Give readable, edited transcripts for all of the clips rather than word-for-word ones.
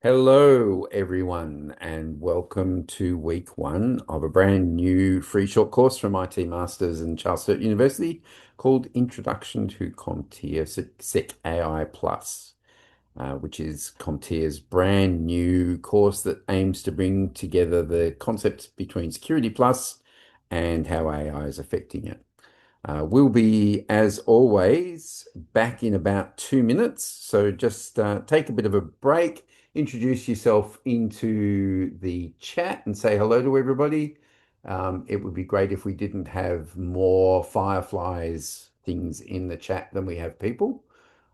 Hello, everyone, and welcome to week one of a brand new free short course from IT Masters and Charles Sturt University called Introduction to CompTIA SecAI Plus, which is CompTIA's brand new course that aims to bring together the concepts between Security Plus and how AI is affecting it. We'll be, as always, back in about 2 minutes. So just take a bit of a break, introduce yourself into the chat and say hello to everybody. It would be great if we didn't have more fireflies things in the chat than we have people.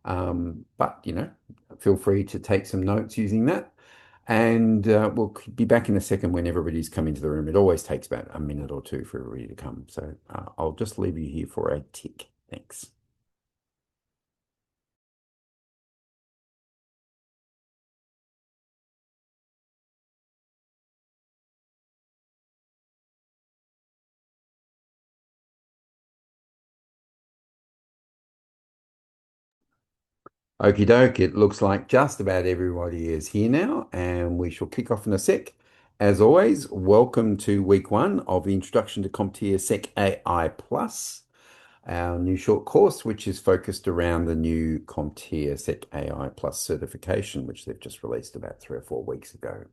But feel free to take some notes using that. And we'll be back in a second when everybody's come into the room. It always takes about a minute or two for everybody to come. So I'll just leave you here for a tick. Thanks. Okie doke. It looks like just about everybody is here now, and we shall kick off in a sec. As always, welcome to week one of the Introduction to CompTIA Sec AI Plus, our new short course, which is focused around the new CompTIA Sec AI Plus certification, which they've just released about 3 or 4 weeks ago.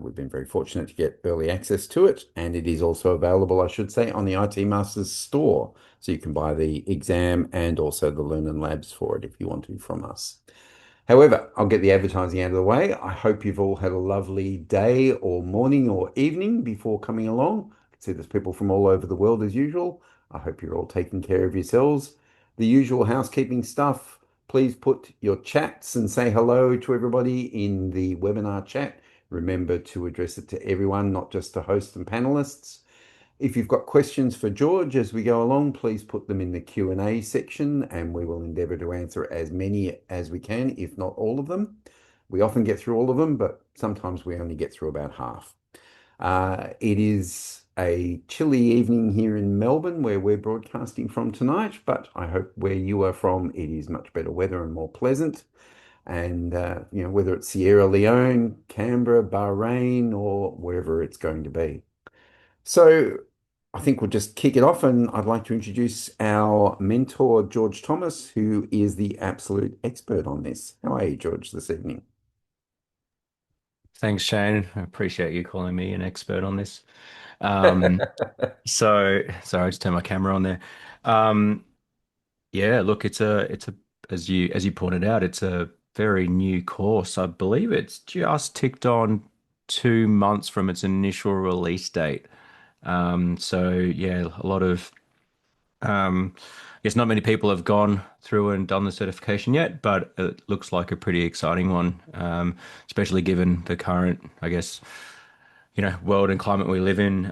We've been very fortunate to get early access to it, and it is also available, I should say, on the IT Masters store. So you can buy the exam and also the Learn and Labs for it if you want to from us. However, I'll get the advertising out of the way. I hope you've all had a lovely day or morning or evening before coming along. I can see there's people from all over the world as usual. I hope you're all taking care of yourselves. The usual housekeeping stuff. Please put your chats and say hello to everybody in the webinar chat. Remember to address it to everyone, not just the hosts and panelists. If you've got questions for George as we go along, please put them in the Q&A section and we will endeavour to answer as many as we can, if not all of them. We often get through all of them, but sometimes we only get through about half. It is a chilly evening here in Melbourne where we're broadcasting from tonight, but I hope where you are from, it is much better weather and more pleasant. And whether it's Sierra Leone, Canberra, Bahrain, or wherever it's going to be. So I think we'll just kick it off, and I'd like to introduce our mentor, George Thomas, who is the absolute expert on this. How are you, George, this evening? Thanks, Shane. I appreciate you calling me an expert on this. Um, sorry, I just turned my camera on there. Um, yeah, look, it's a as you pointed out, it's a very new course. I believe it's just ticked on 2 months from its initial release date. So yeah, a lot of I guess not many people have gone through and done the certification yet, but it looks like a pretty exciting one, especially given the current, I guess, world and climate we live in,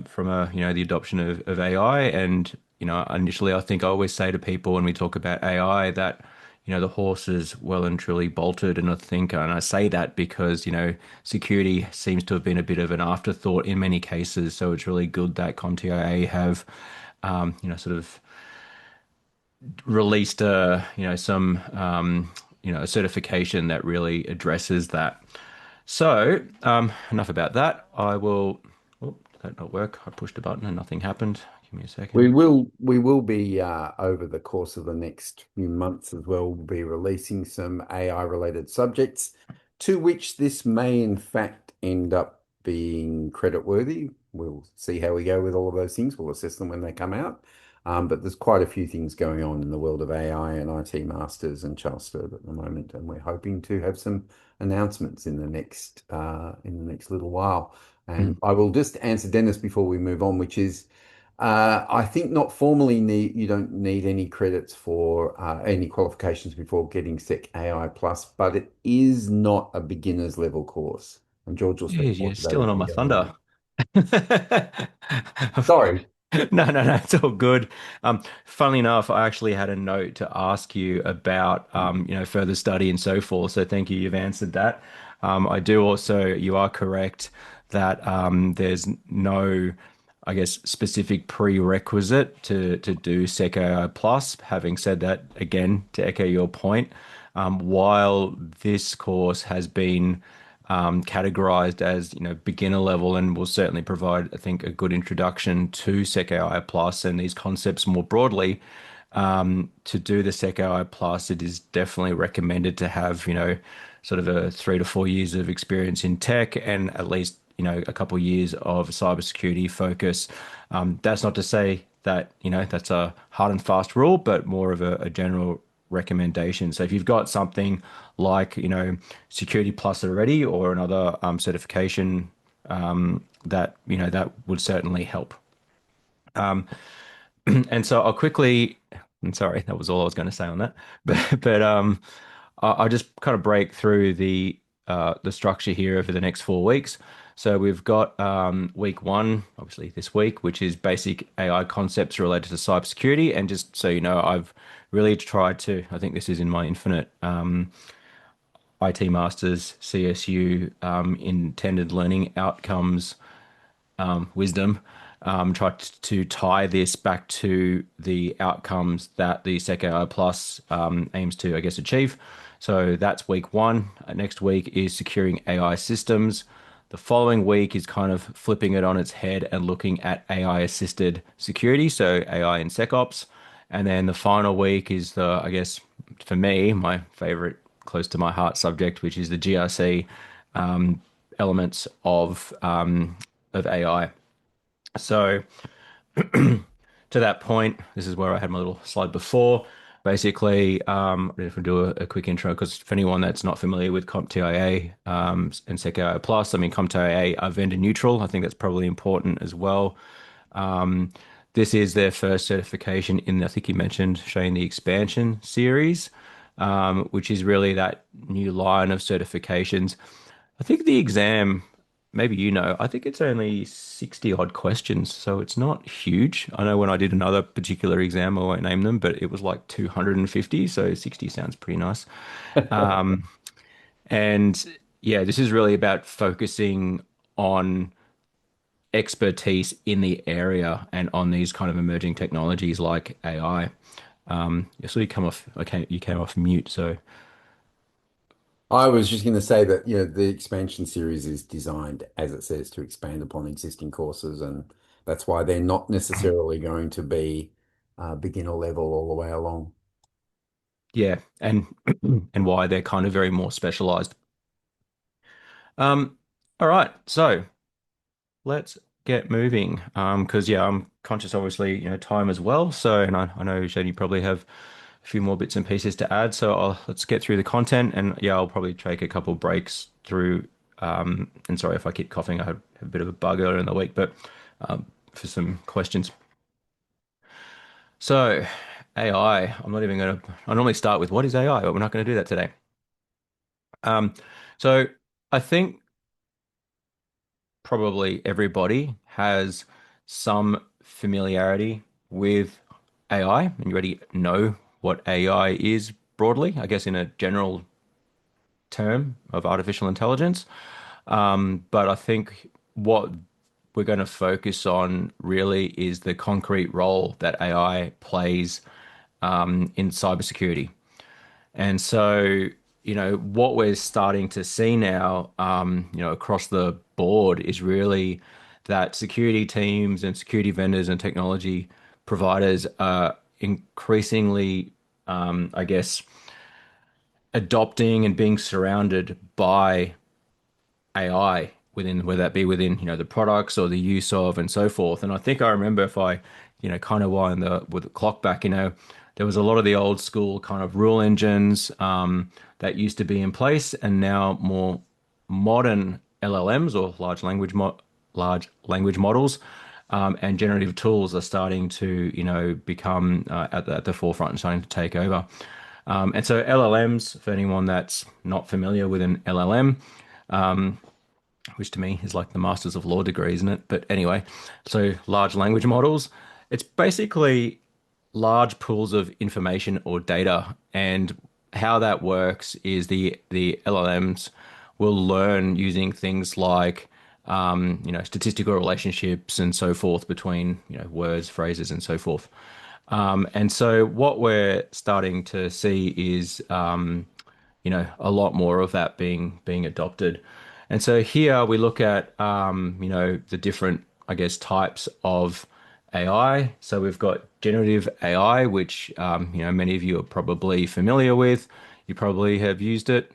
from the adoption of AI. And, initially, I think I always say to people when we talk about AI that, the horse is well and truly bolted and a thinker. And I say that because, security seems to have been a bit of an afterthought in many cases. So it's really good that CompTIA have, sort of released a certification that really addresses that. So, enough about that. I will. Oh, did that not work? I pushed a button and nothing happened. Give me a We second. will we will be over the course of the next few months as well, we'll be releasing some AI related subjects to which this may in fact end up being credit worthy. We'll see how we go with all of those things. We'll assess them when they come out. But there's quite a few things going on in the world of AI and IT masters and Charles Sturt at the moment, and we're hoping to have some announcements in the next little while. And Mm. I will just answer Dennis before we move on, which is I think not formally you don't need any credits for any qualifications before getting Sec AI Plus, but it is not a beginner's level course. And George will speak Geez, more you're to that stealing as all we my go along. thunder. Sorry. No, it's all good. Funnily enough, I actually had a note to ask you about, further study and so forth. So thank you. You've answered that. I do also, you are correct that there's no, I guess, specific prerequisite to do SecAI Plus. Having said that, again, to echo your point, While this course has been categorized as beginner level and will certainly provide, I think, a good introduction to SecAI Plus and these concepts more broadly. To do the SecAI Plus, it is definitely recommended to have sort of a 3 to 4 years of experience in tech and at least a couple of years of cybersecurity focus. That's not to say that that's a hard and fast rule, but more of a general recommendation. So if you've got something like Security Plus already or another certification, that would certainly help. And so I'll quickly, I'm sorry, that was all I was going to say on that. But I'll just kind of break through the structure here over the next 4 weeks. So we've got week one, obviously this week, which is basic AI concepts related to cybersecurity. And just so you know, I've really tried to, I think this is in my infinite IT Masters CSU intended learning outcomes wisdom, try to tie this back to the outcomes that the SecAI Plus aims to, I guess, achieve. So that's week one. Next week is securing AI systems. The following week is kind of flipping it on its head and looking at AI assisted security, so AI in SecOps. And then the final week is I guess, for me, my favorite, close to my heart subject, which is the GRC elements of AI. So to that point, this is where I had my little slide before. Basically, if we do a quick intro, because for anyone that's not familiar with CompTIA and SecAI Plus, I mean, CompTIA are vendor neutral. I think that's probably important as well. Um, this is their first certification in, I think you mentioned, Shane, the expansion series, which is really that new line of certifications. I think the exam, maybe I think it's only 60 odd questions, so it's not huge. I know when I did another particular exam, I won't name them, but it was like 250, so 60 sounds pretty nice. And yeah, this is really about focusing on expertise in the area and on these kind of emerging technologies like AI. So you come off, okay, you came off mute, so I was just going to say that, the expansion series is designed, as it says, to expand upon existing courses, and that's why they're not necessarily going to be beginner level all the way along. yeah, and and why they're kind of very more specialized. All right, so let's get moving. Because yeah, I'm conscious, obviously, time as well. So, and I know Shane, you probably have a few more bits and pieces to add. So let's get through the content, and yeah, I'll probably take a couple breaks through. And sorry if I keep coughing. I had a bit of a bug earlier in the week, but for some questions. So, AI. I'm not even going to. I normally start with what is AI, but we're not going to do that today. Um, so I think probably everybody has some familiarity with AI, and you already know what AI is broadly, I guess, in a general term of artificial intelligence. But I think what we're going to focus on really is the concrete role that AI plays in cybersecurity. And so, what we're starting to see now, across the board is really that security teams and security vendors and technology providers are increasingly, I guess, adopting and being surrounded by AI within, whether that be within, the products or the use of and so forth. And I think I remember if I, kind of wind with the clock back, there was a lot of the old school kind of rule engines that used to be in place, and now more modern LLMs or large language models and generative tools are starting to, become at the forefront and starting to take over. And so LLMs, for anyone that's not familiar with an LLM, which to me is like the Masters of Law degree, isn't it? But anyway, so large language models, it's basically large pools of information or data. And how that works is the LLMs will learn using things like statistical relationships and so forth between words, phrases, and so forth. And so what we're starting to see is a lot more of that being adopted. And so here we look at, the different, I guess, types of AI. So we've got generative AI, which, many of you are probably familiar with. You probably have used it.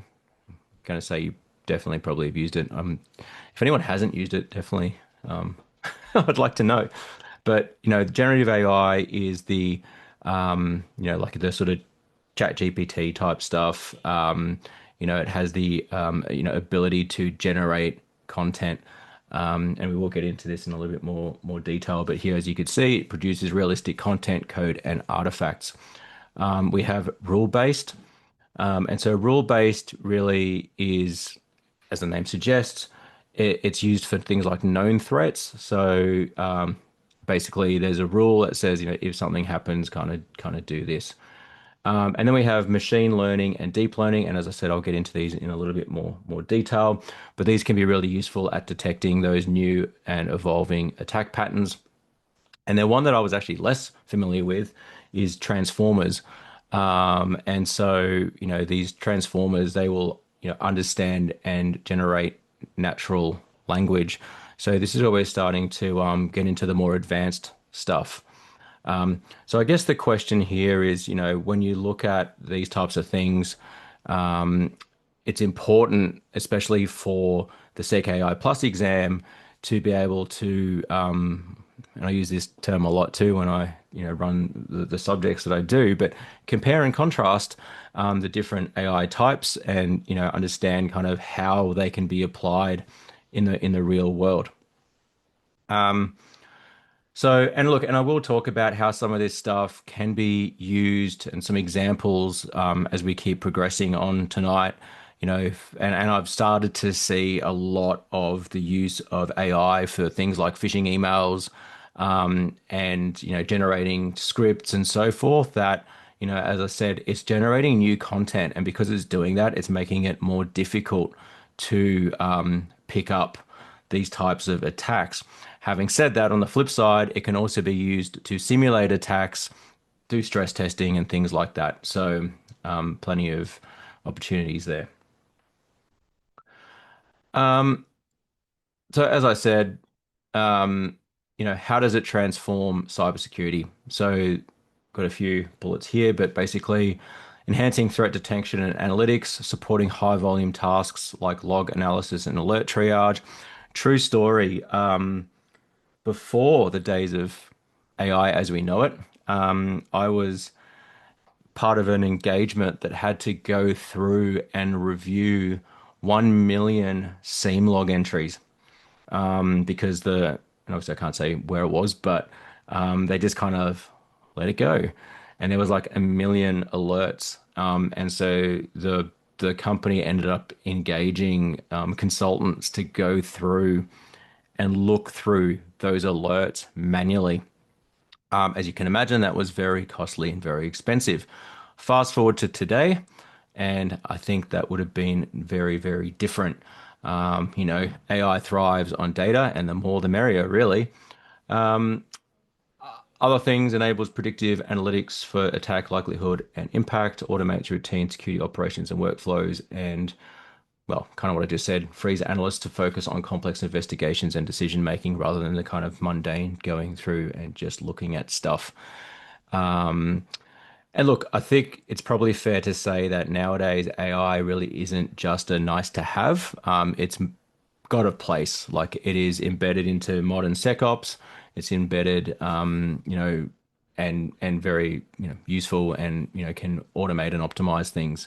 Going to say you definitely probably have used it. If anyone hasn't used it, definitely, I'd like to know. But generative AI is the like the sort of chat GPT type stuff. It has the ability to generate content. And we will get into this in a little bit more detail. But here, as you can see, it produces realistic content, code, and artifacts. We have rule-based. And so rule-based really is, as the name suggests, it's used for things like known threats. So basically, there's a rule that says, if something happens, kind of do this. And then we have machine learning and deep learning. And as I said, I'll get into these in a little bit more detail. But these can be really useful at detecting those new and evolving attack patterns. And then one that I was actually less familiar with is transformers. And so, these transformers, they will, understand and generate natural language. So this is where we're starting to get into the more advanced stuff. So I guess the question here is, when you look at these types of things, it's important, especially for the SecAI Plus exam, to be able to, and I use this term a lot too when I, run the subjects that I do, but compare and contrast the different AI types and, understand kind of how they can be applied in the real world. So, and look, and I will talk about how some of this stuff can be used and some examples as we keep progressing on tonight. And I've started to see a lot of the use of AI for things like phishing emails and, generating scripts and so forth that, as I said, it's generating new content. And because it's doing that, it's making it more difficult to pick up these types of attacks. Having said that, on the flip side, it can also be used to simulate attacks, do stress testing, and things like that. So, plenty of opportunities there. Um, so, as I said, um, how does it transform cybersecurity? So, got a few bullets here, but basically, enhancing threat detection and analytics, supporting high volume tasks like log analysis and alert triage. True story. Before the days of AI as we know it, I was part of an engagement that had to go through and review 1 million seam log entries because and obviously I can't say where it was, but they just kind of let it go. And there was like 1 million alerts. And so the company ended up engaging consultants to go through and look through those alerts manually. As you can imagine, that was very costly and very expensive. Fast forward to today, and I think that would have been very, very different. AI thrives on data, and the more the merrier, really. Other things enables predictive analytics for attack likelihood and impact, automates routine security operations and workflows, and well, kind of what I just said, frees analysts to focus on complex investigations and decision making rather than the kind of mundane going through and just looking at stuff. And look, I think it's probably fair to say that nowadays AI really isn't just a nice to have. It's got a place. Like it is embedded into modern SecOps. It's embedded, and very, useful and, can automate and optimize things.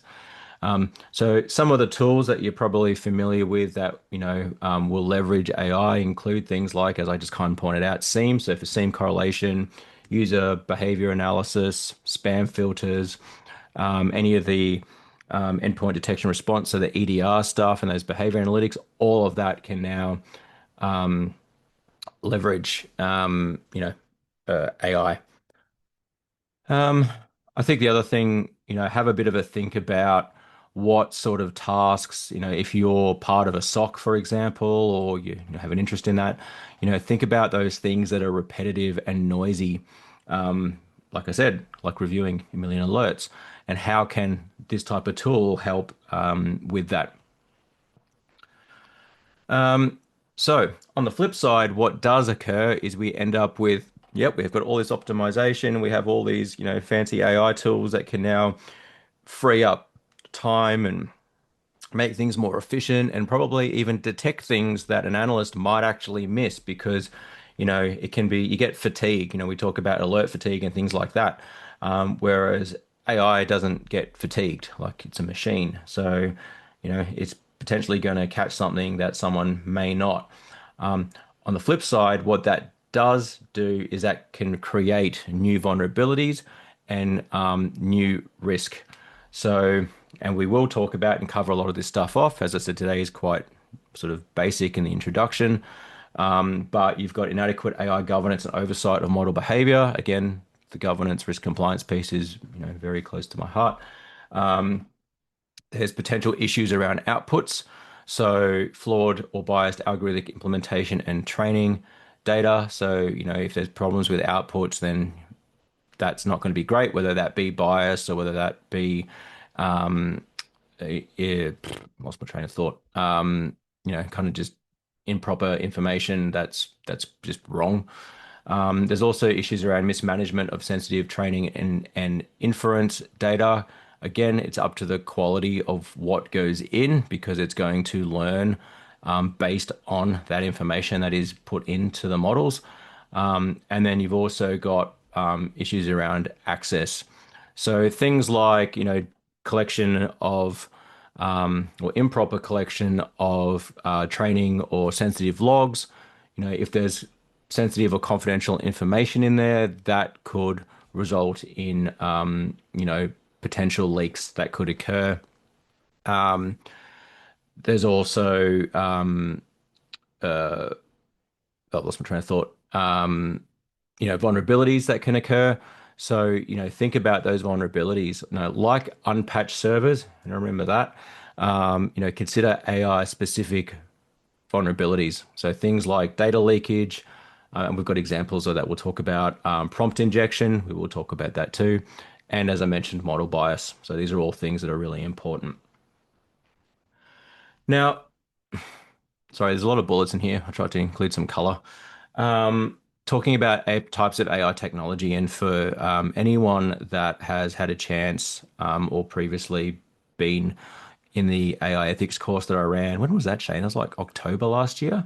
So some of the tools that you're probably familiar with that will leverage AI include things like, as I just kind of pointed out, SIEM. So for SIEM correlation, user behavior analysis, spam filters, any of the endpoint detection response, so the EDR stuff and those behavior analytics, all of that can now leverage AI. Um, I think the other thing, have a bit of a think about what sort of tasks, if you're part of a SOC, for example, or you have an interest in that, think about those things that are repetitive and noisy. like I said, like reviewing a million alerts. And how can this type of tool help with that? So on the flip side, what does occur is we end up with, yep, we've got all this optimization. We have all these, fancy AI tools that can now free up time and make things more efficient and probably even detect things that an analyst might actually miss because, it can be, you get fatigue. We talk about alert fatigue and things like that. Whereas AI doesn't get fatigued, like it's a machine. So, it's potentially going to catch something that someone may not. On the flip side, what that does do is that can create new vulnerabilities and new risk. So, and we will talk about and cover a lot of this stuff off. As I said, today is quite sort of basic in the introduction. But you've got inadequate AI governance and oversight of model behavior. Again, the governance risk compliance piece is, very close to my heart. There's potential issues around outputs, so flawed or biased algorithmic implementation and training data. So, if there's problems with outputs, then that's not going to be great, whether that be bias or whether that be, yeah, lost my train of thought. Kind of just improper information that's just wrong. There's also issues around mismanagement of sensitive training and inference data. Again, it's up to the quality of what goes in because it's going to learn based on that information that is put into the models. And then you've also got issues around access. So things like, collection of or improper collection of training or sensitive logs. If there's sensitive or confidential information in there, that could result in, potential leaks that could occur. There's also, I lost my train of thought. Vulnerabilities that can occur. So, think about those vulnerabilities. Like unpatched servers, and remember that. Consider AI specific vulnerabilities. So things like data leakage, and we've got examples of that we'll talk about. Prompt injection, we will talk about that too. And as I mentioned, model bias. So these are all things that are really important. Now, sorry, there's a lot of bullets in here. I tried to include some color. Talking about types of AI technology, and for anyone that has had a chance or previously been in the AI ethics course that I ran, when was that, Shane? It was like October last year.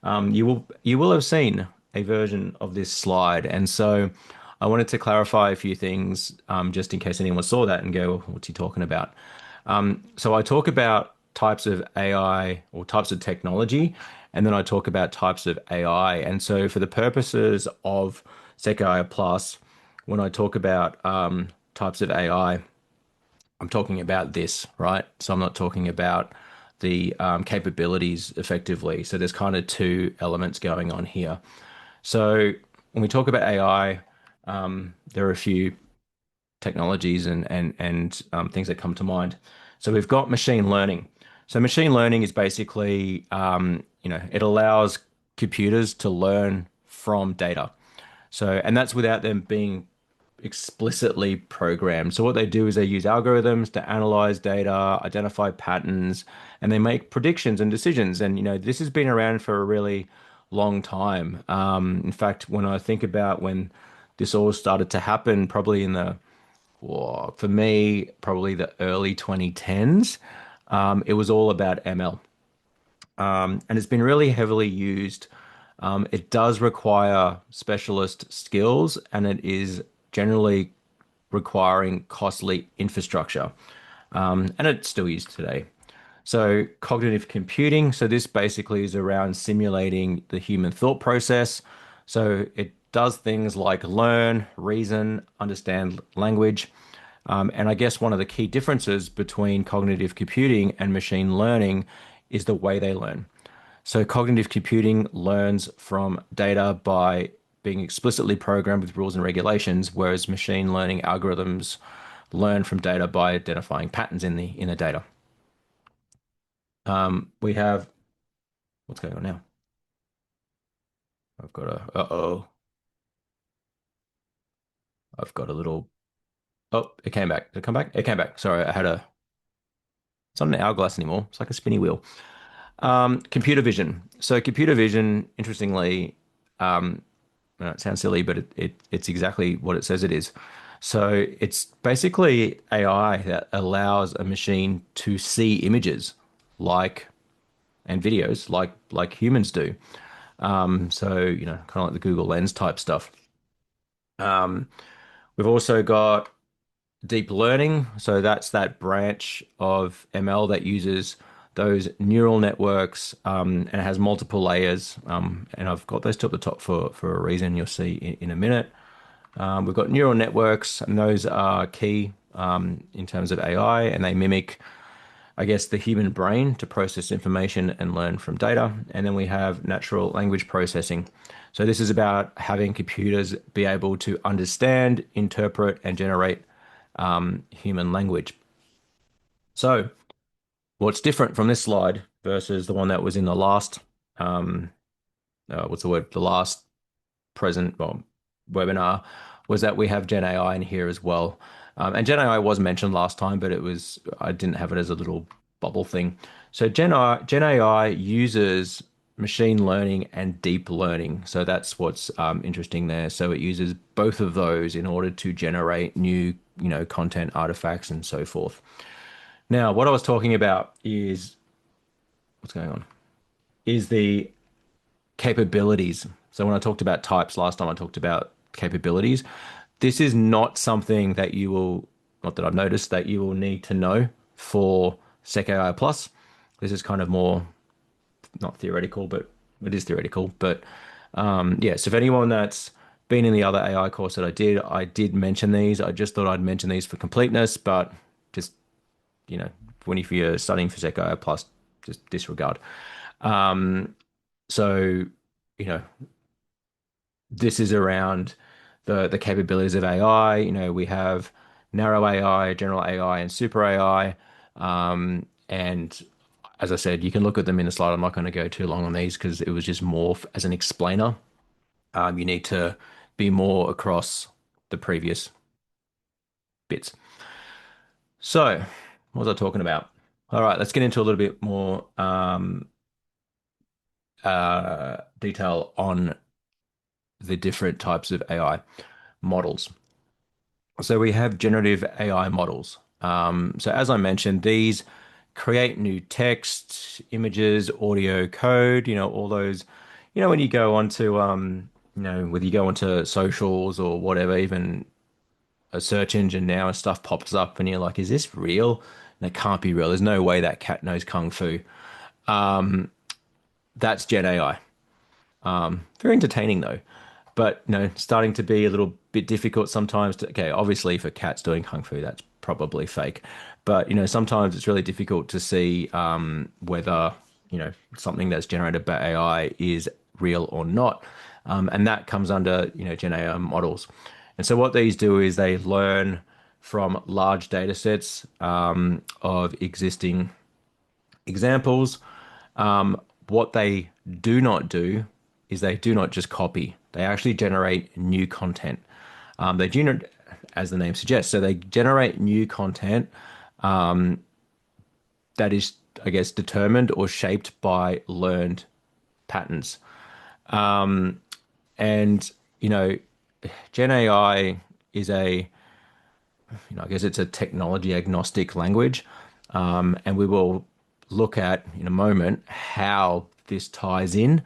You will have seen a version of this slide, and so I wanted to clarify a few things just in case anyone saw that and go, "What's he talking about?" So I talk about types of AI or types of technology, and then I talk about types of AI. And so for the purposes of SecAI Plus, when I talk about types of AI, I'm talking about this, right? So I'm not talking about the capabilities effectively. So there's kind of two elements going on here. So when we talk about AI, there are a few technologies and things that come to mind. So we've got machine learning. So machine learning is basically, it allows computers to learn from data. So, and that's without them being explicitly programmed. So what they do is they use algorithms to analyze data, identify patterns, and they make predictions and decisions. And this has been around for a really long time. In fact, when I think about when this all started to happen, probably in the well, for me, probably the early 2010s, it was all about ML. And it's been really heavily used. It does require specialist skills, and it is generally requiring costly infrastructure. And it's still used today. So, cognitive computing. So, this basically is around simulating the human thought process. So, it does things like learn, reason, understand language. And I guess one of the key differences between cognitive computing and machine learning is the way they learn. So, cognitive computing learns from data by being explicitly programmed with rules and regulations, whereas machine learning algorithms learn from data by identifying patterns in the data. We have what's going on now? I've got a uh-oh. I've got a little. Oh, it came back. Did it come back? It came back. Sorry, I had a. It's not an hourglass anymore. It's like a spinny wheel. Computer vision. So computer vision, interestingly, um, it sounds silly, but it's exactly what it says it is. So it's basically AI that allows a machine to see images like and videos like humans do. So kind of like the Google Lens type stuff. Um, we've also got deep learning. So that's that branch of ML that uses those neural networks, and it has multiple layers. And I've got those two at the top for a reason you'll see in a minute. We've got neural networks, and those are key in terms of AI, and they mimic, I guess, the human brain to process information and learn from data. And then we have natural language processing. So this is about having computers be able to understand, interpret, and generate human language. So what's different from this slide versus the one that was in the last, um, what's the word? The last present well, webinar was that we have Gen AI in here as well. And Gen AI was mentioned last time, but I didn't have it as a little bubble thing. So Gen AI uses machine learning and deep learning. So that's what's interesting there. So it uses both of those in order to generate new, content, artifacts, and so forth. Now, what I was talking about is what's going on is the capabilities. So when I talked about types last time, I talked about capabilities. This is not something that not that I've noticed, that you will need to know for SecAI Plus. This is kind of more not theoretical, but it is theoretical. But yeah, so if anyone that's been in the other AI course that I did mention these. I just thought I'd mention these for completeness, but just, you know, if you're studying for SecAI Plus, just disregard. Um, so, you know, this is around the capabilities of AI. We have narrow AI, general AI, and super AI. And as I said, you can look at them in the slide. I'm not going to go too long on these because it was just more as an explainer. You need to be more across the previous bits. So, what was I talking about? All right, let's get into a little bit more detail on the different types of AI models. So we have generative AI models. So as I mentioned, these create new text, images, audio, code, all those, when you go onto, whether you go onto socials or whatever, even a search engine now and stuff pops up and you're like, is this real? And it can't be real. There's no way that cat knows Kung Fu. That's Gen AI. Very entertaining though, but starting to be a little bit difficult sometimes. Okay, obviously for cats doing kung fu, that's probably fake, but sometimes it's really difficult to see whether something that's generated by AI is real or not, and that comes under Gen AI models. And so what these do is they learn from large data sets of existing examples. What they do not do is they do not just copy. They actually generate new content. They generate, as the name suggests, so they generate new content that is, I guess, determined or shaped by learned patterns. And Gen AI is I guess it's a technology agnostic language. And we will look at in a moment how this ties in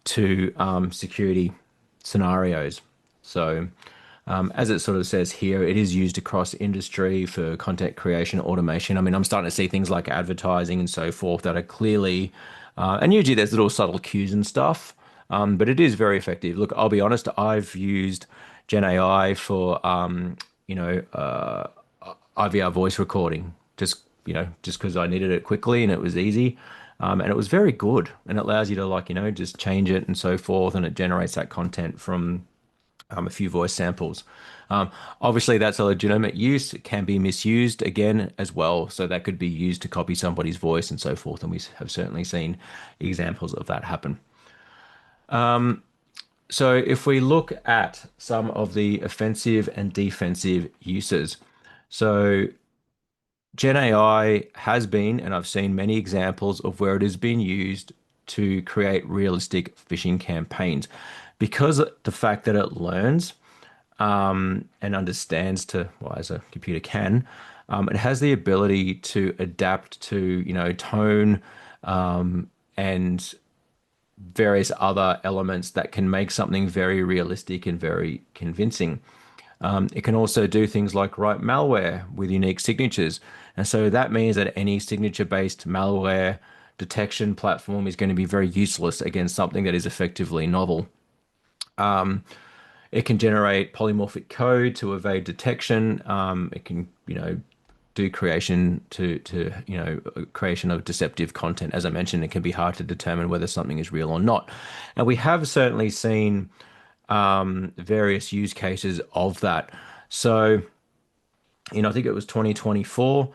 to security scenarios. So, as it sort of says here, it is used across industry for content creation, automation. I mean, I'm starting to see things like advertising and so forth that are clearly, and usually there's little subtle cues and stuff, but it is very effective. Look, I'll be honest, I've used Gen AI for, IVR voice recording, just because I needed it quickly and it was easy. And it was very good. And it allows you to just change it and so forth. And it generates that content from a few voice samples. Obviously, that's a legitimate use. It can be misused again as well. So that could be used to copy somebody's voice and so forth. And we have certainly seen examples of that happen. So if we look at some of the offensive and defensive uses, so Gen AI has been, and I've seen many examples of where it has been used to create realistic phishing campaigns because the fact that it learns and understands to, well, as a computer can, it has the ability to adapt to, tone and various other elements that can make something very realistic and very convincing. It can also do things like write malware with unique signatures. And so that means that any signature-based malware detection platform is going to be very useless against something that is effectively novel. It can generate polymorphic code to evade detection. It can, do creation of deceptive content. As I mentioned, it can be hard to determine whether something is real or not. And we have certainly seen various use cases of that. So, I think it was 2024.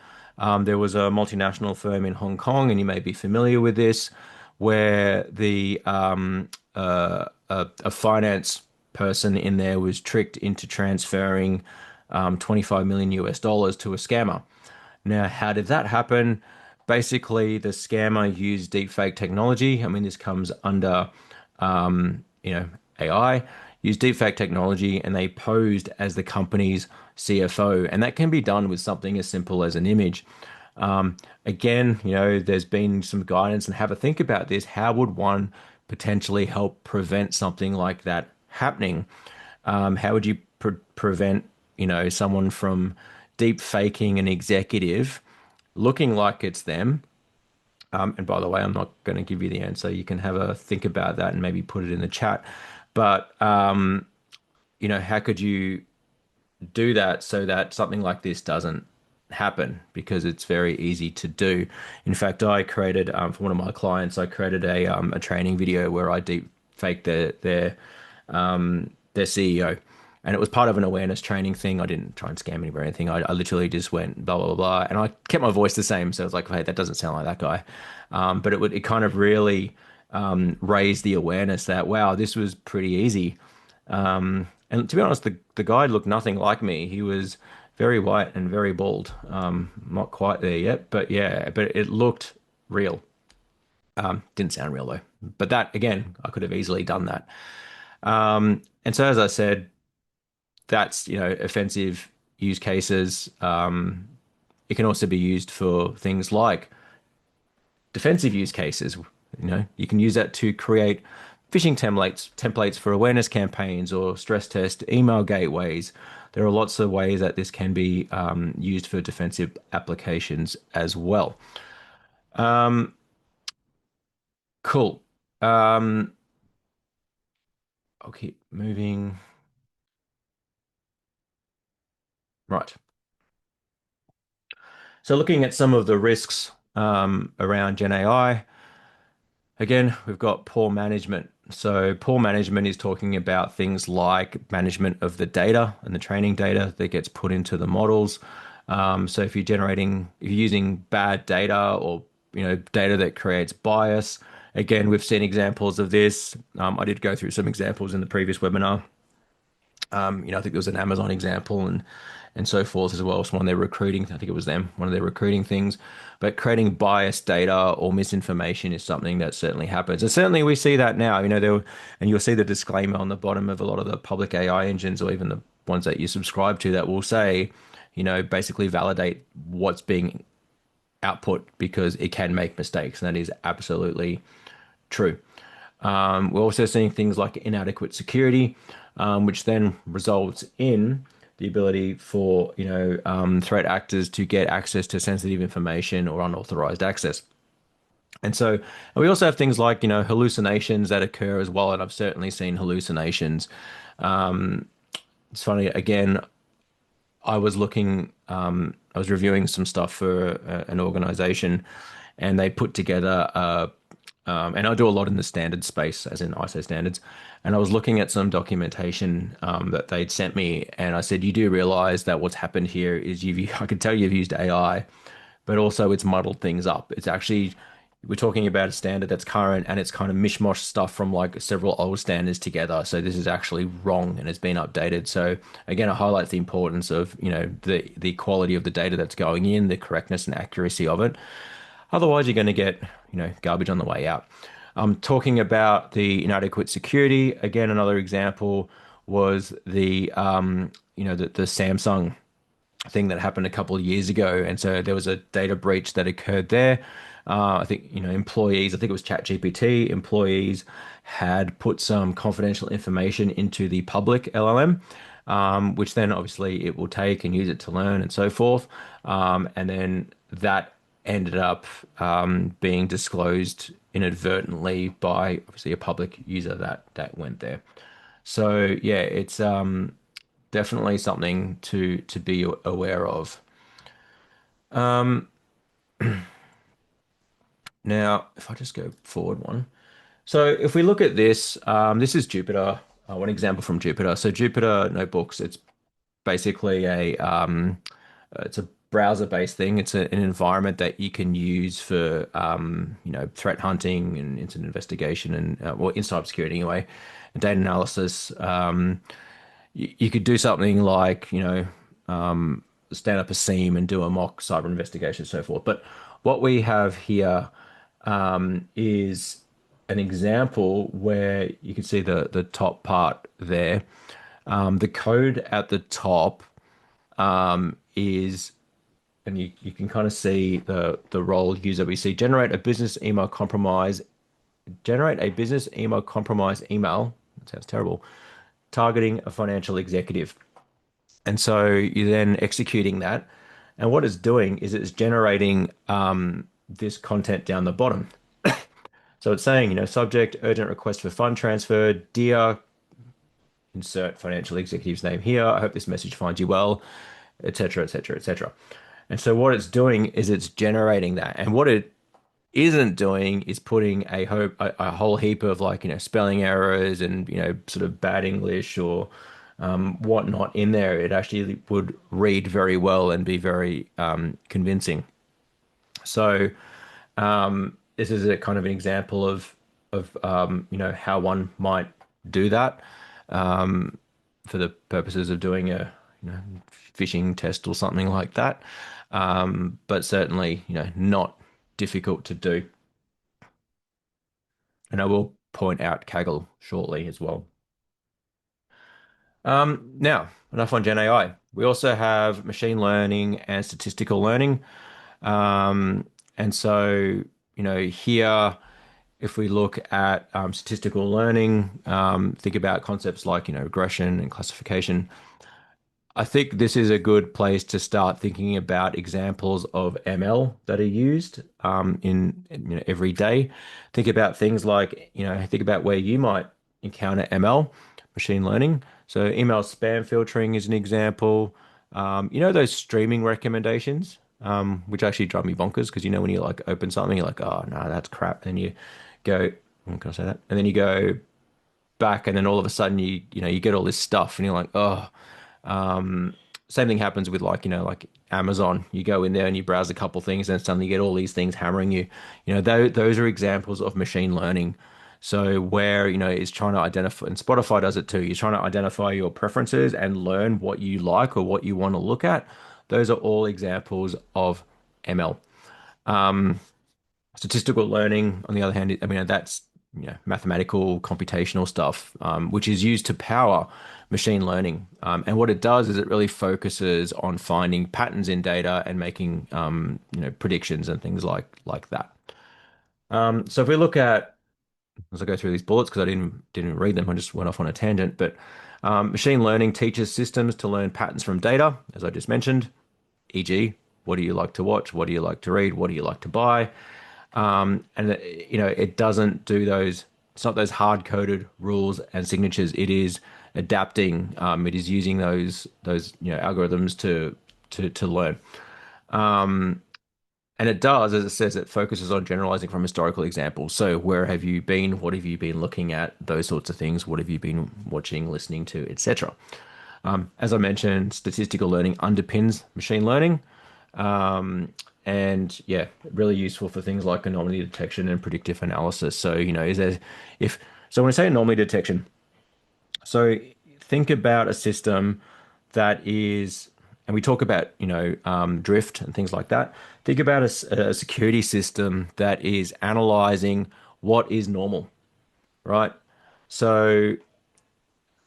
There was a multinational firm in Hong Kong, and you may be familiar with this, where a finance person in there was tricked into transferring 25 million US dollars to a scammer. Now, how did that happen? Basically, the scammer used deepfake technology. I mean, this comes under, AI, used deepfake technology, and they posed as the company's CFO. And that can be done with something as simple as an image. Again, there's been some guidance and have a think about this. How would one potentially help prevent something like that happening? How would you prevent, someone from deep faking an executive looking like it's them? And by the way, I'm not going to give you the answer. You can have a think about that and maybe put it in the chat. But, how could you do that so that something like this doesn't happen? Because it's very easy to do. In fact, I created, for one of my clients, I created a training video where I deep faked their CEO. And it was part of an awareness training thing. I didn't try and scam anybody or anything. I literally just went blah, blah, blah, blah. And I kept my voice the same. So I was like, hey, that doesn't sound like that guy. But it kind of really raised the awareness that, wow, this was pretty easy. And to be honest, the guy looked nothing like me. He was very white and very bald. Not quite there yet, but yeah, but it looked real. Didn't sound real though. But that, again, I could have easily done that. And so, as I said, that's, offensive use cases. It can also be used for things like defensive use cases. You can use that to create phishing templates for awareness campaigns or stress test email gateways. There are lots of ways that this can be used for defensive applications as well. Cool. Um, I'll keep moving. Right. So looking at some of the risks around Gen AI, again, we've got poor management. So poor management is talking about things like management of the data and the training data that gets put into the models. So if you're using bad data or data that creates bias, again, we've seen examples of this. I did go through some examples in the previous webinar. I think there was an Amazon example and so forth as well. So one of their recruiting, I think it was them, one of their recruiting things. But creating biased data or misinformation is something that certainly happens. And certainly we see that now, and you'll see the disclaimer on the bottom of a lot of the public AI engines or even the ones that you subscribe to that will say, basically validate what's being output because it can make mistakes. And that is absolutely true. We're also seeing things like inadequate security, which then results in the ability for threat actors to get access to sensitive information or unauthorized access. And we also have things like hallucinations that occur as well, and I've certainly seen hallucinations. It's funny again. I was reviewing some stuff for an organization, and they put together and I do a lot in the standard space, as in ISO standards. And I was looking at some documentation that they'd sent me, and I said, "You do realize that what's happened here is I can tell you've used AI, but also it's muddled things up. It's actually we're talking about a standard that's current and it's kind of mishmash stuff from like several old standards together. So this is actually wrong and it's been updated. So again, it highlights the importance of, the quality of the data that's going in, the correctness and accuracy of it. Otherwise, you're going to get, garbage on the way out. Talking about the inadequate security, again, another example was the Samsung thing that happened a couple of years ago, and so there was a data breach that occurred there. I think employees. I think it was ChatGPT. Employees had put some confidential information into the public LLM, which then obviously it will take and use it to learn and so forth. And then that ended up being disclosed inadvertently by obviously a public user that went there. So yeah, it's definitely something to be aware of. Now, if I just go forward one. So if we look at this, this is Jupyter, one example from Jupyter. So Jupyter Notebooks, it's basically it's a browser-based thing. It's an environment that you can use for, threat hunting and incident investigation and, well, in cybersecurity anyway, and data analysis. You could do something like, stand up a SIEM and do a mock cyber investigation and so forth. But what we have here is an example where you can see the top part there. The code at the top is, and you can kind of see the role user. We see generate a business email compromise email. That sounds terrible. Targeting a financial executive. And so you're then executing that. And what it's doing is it's generating this content down the bottom. So it's saying, subject, urgent request for fund transfer, dear, insert financial executive's name here. I hope this message finds you well, etc., etc., etc. And so what it's doing is it's generating that. And what it isn't doing is putting a whole heap of like, spelling errors and, sort of bad English or whatnot in there. It actually would read very well and be very convincing. So this is a kind of an example of how one might do that for the purposes of doing a phishing test or something like that. But certainly not difficult to do. And I will point out Kaggle shortly as well. Now, enough on Gen AI. We also have machine learning and statistical learning. And so, here, if we look at statistical learning, think about concepts like, regression and classification. I think this is a good place to start thinking about examples of ML that are used in every day. Think about things like, think about where you might encounter ML, machine learning. So email spam filtering is an example. Those streaming recommendations, which actually drive me bonkers because when you like open something, you're like, oh no, that's crap. And you go, can I say that? And then you go back, and then all of a sudden you get all this stuff, and you're like, oh. Same thing happens with like Amazon. You go in there and you browse a couple things, and suddenly you get all these things hammering you. Those are examples of machine learning. So where is trying to identify, and Spotify does it too. You're trying to identify your preferences and learn what you like or what you want to look at. Those are all examples of ML. Statistical learning, on the other hand, I mean, that's mathematical, computational stuff, which is used to power machine learning. And what it does is it really focuses on finding patterns in data and making predictions and things like that. So if we look at, as I go through these bullets, because I didn't read them, I just went off on a tangent. But machine learning teaches systems to learn patterns from data, as I just mentioned, e.g., what do you like to watch? What do you like to read? What do you like to buy? And it doesn't do those. It's not those hard coded rules and signatures. It is adapting. It is using those algorithms to learn. And it does, as it says, it focuses on generalizing from historical examples. So where have you been? What have you been looking at? Those sorts of things. What have you been watching, listening to, etc. As I mentioned, statistical learning underpins machine learning. And yeah, really useful for things like anomaly detection and predictive analysis. So, is there, if, so when I say anomaly detection, so think about a system that is, and we talk about, drift and things like that. Think about a security system that is analyzing what is normal, right? So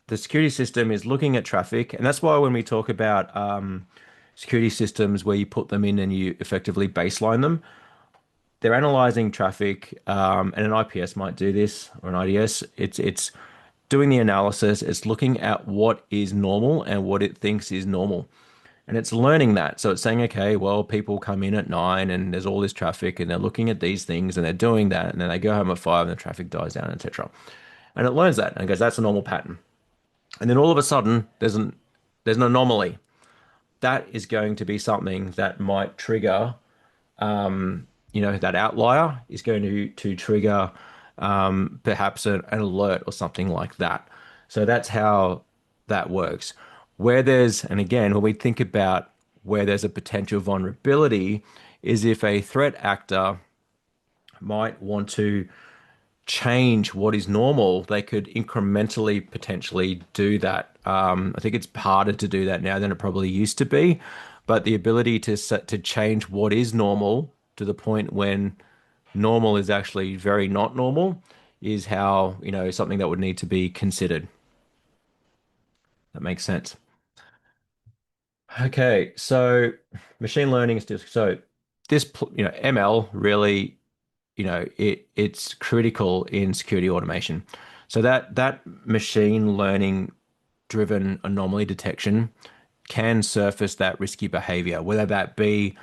the security system is looking at traffic, and that's why when we talk about security systems where you put them in and you effectively baseline them, they're analyzing traffic, and an IPS might do this or an IDS. It's doing the analysis. It's looking at what is normal and what it thinks is normal, and it's learning that. So it's saying, okay, well, people come in at 9 and there's all this traffic, and they're looking at these things and they're doing that, and then they go home at 5 and the traffic dies down, etc. And it learns that and it goes, that's a normal pattern. And then all of a sudden, there's an anomaly. That is going to be something that might trigger, that outlier is going to trigger perhaps an alert or something like that. So that's how that works. Where there's, and again, when we think about where there's a potential vulnerability, is if a threat actor might want to change what is normal, they could incrementally potentially do that. I think it's harder to do that now than it probably used to be, but the ability to change what is normal to the point when normal is actually very not normal is how, something that would need to be considered. That makes sense. Okay, so machine learning is just so ML really, it's critical in security automation. So that machine learning driven anomaly detection can surface that risky behavior, whether that be,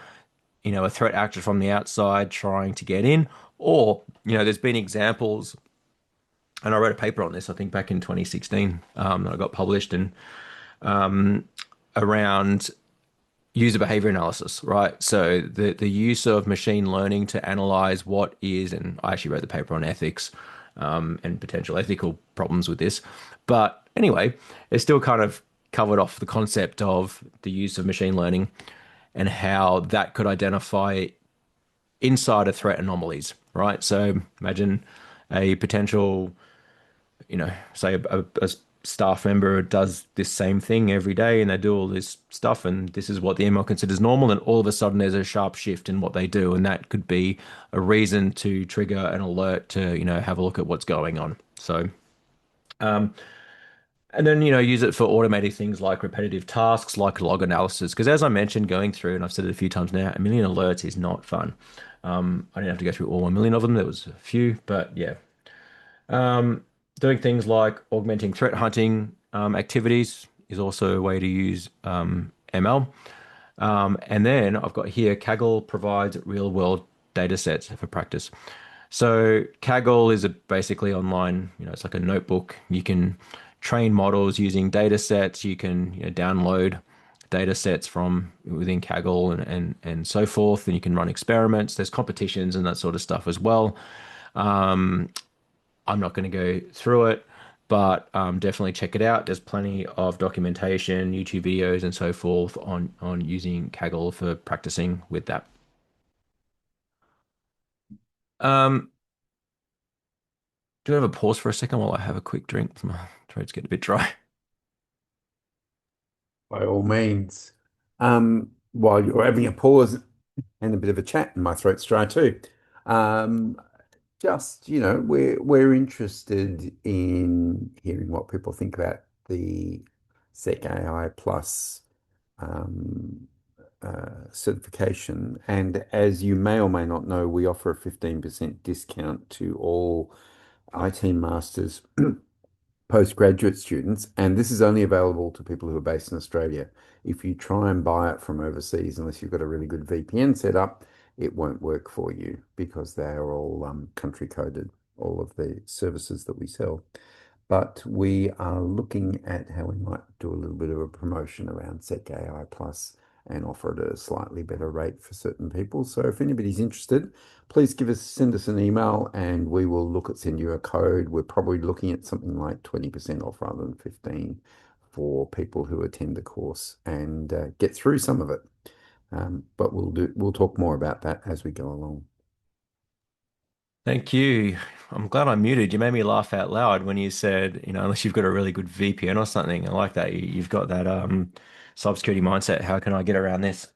a threat actor from the outside trying to get in, or, there's been examples, and I wrote a paper on this, I think back in 2016, that I got published and around user behavior analysis, right? So the use of machine learning to analyze what is, and I actually wrote the paper on ethics and potential ethical problems with this. But anyway, it still kind of covered off the concept of the use of machine learning and how that could identify insider threat anomalies, right? So imagine a potential, say a staff member does this same thing every day and they do all this stuff and this is what the ML considers normal, and all of a sudden there's a sharp shift in what they do, and that could be a reason to trigger an alert to, have a look at what's going on. So and then, use it for automating things like repetitive tasks, like log analysis. Because as I mentioned, going through, and I've said it a few times now, a million alerts is not fun. I didn't have to go through all 1 million of them. There was a few, but yeah. Um, Doing things like augmenting threat hunting activities is also a way to use ML. And then I've got here, Kaggle provides real world data sets for practice. So Kaggle is basically online, it's like a notebook. You can train models using data sets. You can, download data sets from within Kaggle and so forth. And you can run experiments. There's competitions and that sort of stuff as well. I'm not going to go through it, but definitely check it out. There's plenty of documentation, YouTube videos, and so forth on using Kaggle for practicing with that. Um, do you have a pause for a second while I have a quick drink? My throat's getting a bit dry. By all means. While you're having a pause and a bit of a chat, and my throat's dry too. Um, just, we're interested in hearing what people think about the SecAI Plus um, certification. And as you may or may not know, we offer a 15% discount to all IT masters postgraduate students, and this is only available to people who are based in Australia. If you try and buy it from overseas, unless you've got a really good VPN set up, it won't work for you because they are all country coded, all of the services that we sell. But we are looking at how we might do a little bit of a promotion around SecAI Plus and offer it at a slightly better rate for certain people. So if anybody's interested, please send us an email and we will look at send you a code. We're probably looking at something like 20% off rather than 15 for people who attend the course and get through some of it. But we'll talk more about that as we go along. Thank you. I'm glad I muted. You made me laugh out loud when you said, unless you've got a really good VPN or something. I like that. You've got that cybersecurity mindset. How can I get around this?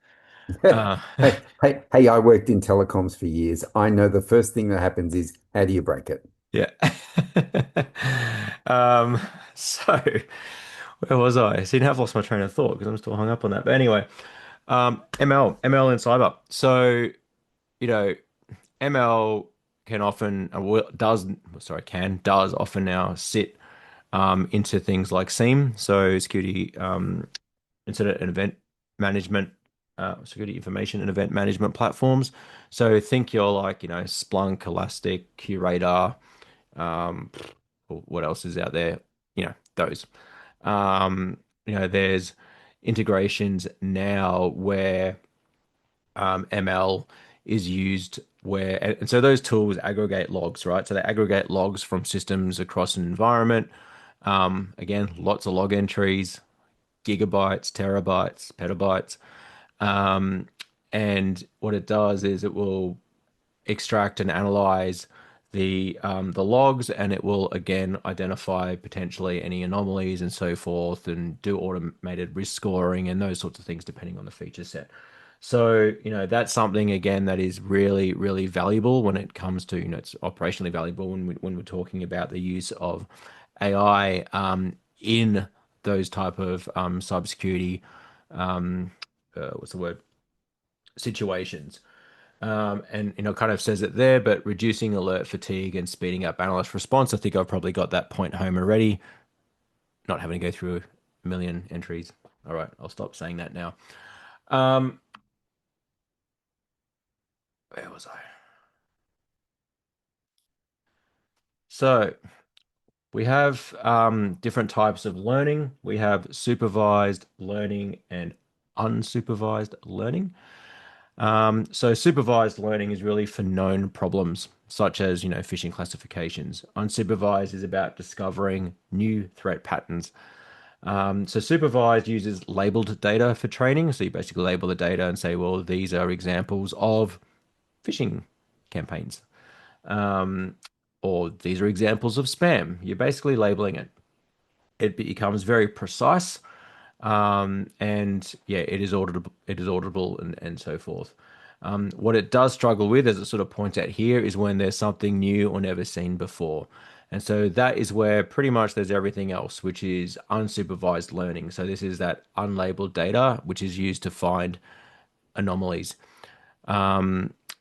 Uh, Hey, I worked in telecoms for years. I know the first thing that happens is how do you break it? yeah. Um, so where was I? See, now I've lost my train of thought because I'm still hung up on that. But anyway, ML and cyber. So, you know, ML can often, does often now sit into things like SIEM, so security, incident and event management, security information and event management platforms. So think you're like, Splunk, Elastic, Curator, um, what else is out there? Those. Um, there's integrations now where ML is used where, and so those tools aggregate logs, right? So they aggregate logs from systems across an environment. Again, lots of log entries, gigabytes, terabytes, petabytes. Um, and what it does is it will extract and analyze the logs, and it will again identify potentially any anomalies and so forth, and do automated risk scoring and those sorts of things depending on the feature set. So, that's something again that is really, really valuable when it comes to, it's operationally valuable when we're talking about the use of AI in those type of cybersecurity, what's the word, situations. And kind of says it there, but reducing alert fatigue and speeding up analyst response. I think I've probably got that point home already. Not having to go through a million entries. All right, I'll stop saying that now. Um, where was I? So we have different types of learning. We have supervised learning and unsupervised learning. So supervised learning is really for known problems, such as, phishing classifications. Unsupervised is about discovering new threat patterns. So supervised uses labeled data for training. So you basically label the data and say, well, these are examples of phishing campaigns, or these are examples of spam. You're basically labeling it. It becomes very precise, and yeah, it is auditable. It is auditable, and so forth. What it does struggle with, as it sort of points out here, is when there's something new or never seen before. And so that is where pretty much there's everything else, which is unsupervised learning. So this is that unlabeled data, which is used to find anomalies.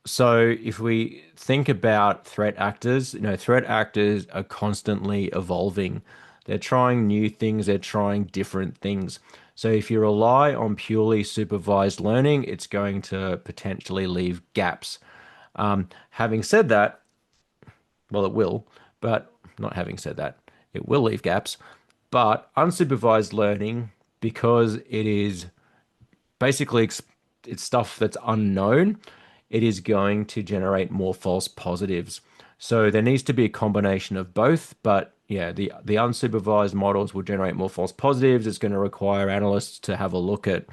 So if we think about threat actors, threat actors are constantly evolving. They're trying new things, they're trying different things. So if you rely on purely supervised learning, it's going to potentially leave gaps. Having said that, well, it will, but not having said that, it will leave gaps. But unsupervised learning, because it is basically it's stuff that's unknown, it is going to generate more false positives. So there needs to be a combination of both. But yeah, the unsupervised models will generate more false positives. It's going to require analysts to have a look at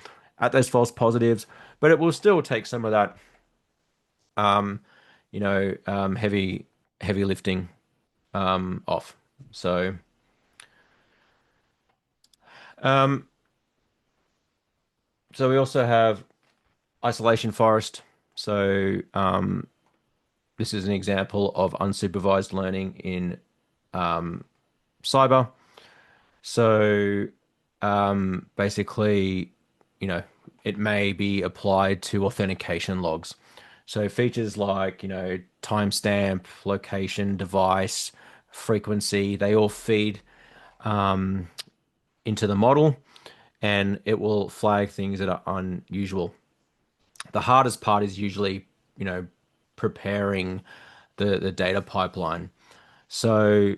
those false positives, but it will still take some of that um, heavy lifting off. So um, so we also have isolation forest. So this is an example of unsupervised learning in cyber. So basically, you know, it may be applied to authentication logs. So features like, timestamp, location, device, frequency, they all feed into the model, and it will flag things that are unusual. The hardest part is usually, you know, preparing the data pipeline. So,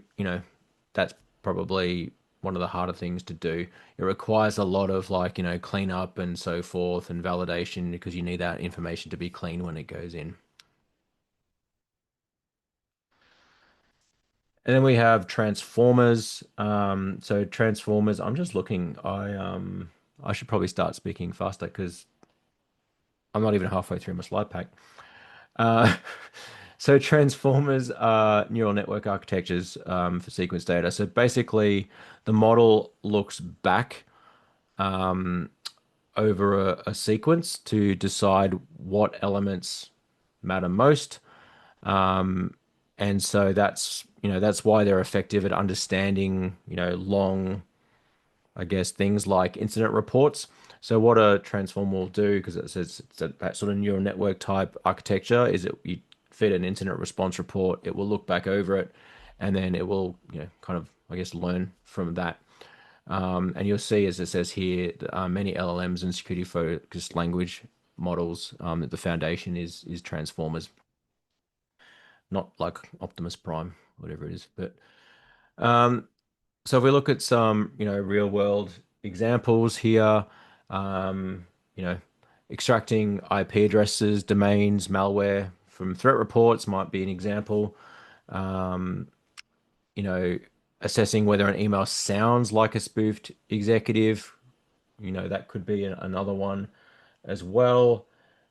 that's probably one of the harder things to do. It requires a lot of like, cleanup and so forth and validation because you need that information to be clean when it goes in. And then we have transformers. So transformers, I'm just looking. I should probably start speaking faster because I'm not even halfway through my slide pack. Uh, so transformers are neural network architectures for sequence data. So basically, the model looks back over a sequence to decide what elements matter most. And so that's why they're effective at understanding, long, I guess, things like incident reports. So what a transformer will do, because it says it's that sort of neural network type architecture, is it you feed an incident response report, it will look back over it, and then it will, kind of, I guess, learn from that. And you'll see, as it says here, many LLMs and security focused language models, that the foundation is transformers, not like Optimus Prime, whatever it is. But um, so if we look at some, real world examples here, you know, extracting IP addresses, domains, malware from threat reports might be an example. Um, you know, assessing whether an email sounds like a spoofed executive, that could be another one as well.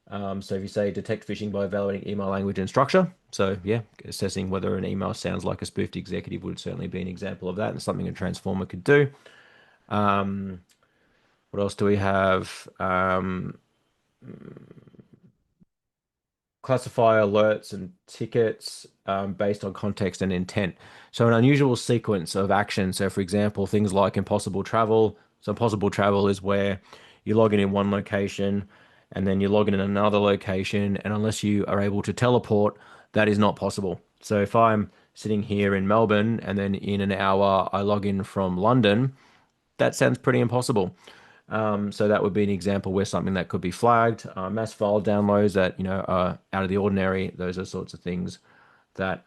So if you say detect phishing by evaluating email language and structure, so yeah, assessing whether an email sounds like a spoofed executive would certainly be an example of that, and something a transformer could do. What else do we have? Classify alerts and tickets based on context and intent. So, an unusual sequence of actions. So, for example, things like impossible travel. So, impossible travel is where you log in one location and then you log in another location. And unless you are able to teleport, that is not possible. So, if I'm sitting here in Melbourne and then in an hour I log in from London, that sounds pretty impossible. So that would be an example where something that could be flagged. Mass file downloads that are out of the ordinary. Those are sorts of things that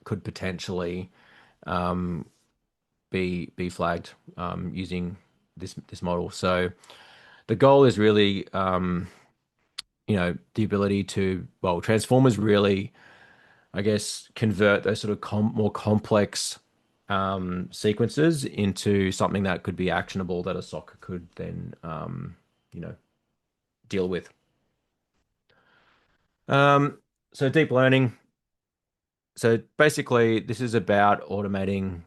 could potentially be flagged using this model. So the goal is really the ability to, well, transformers really, I guess, convert those sort of more complex sequences into something that could be actionable that a SOC could then, you know, deal with. Um, so deep learning. So basically, this is about automating,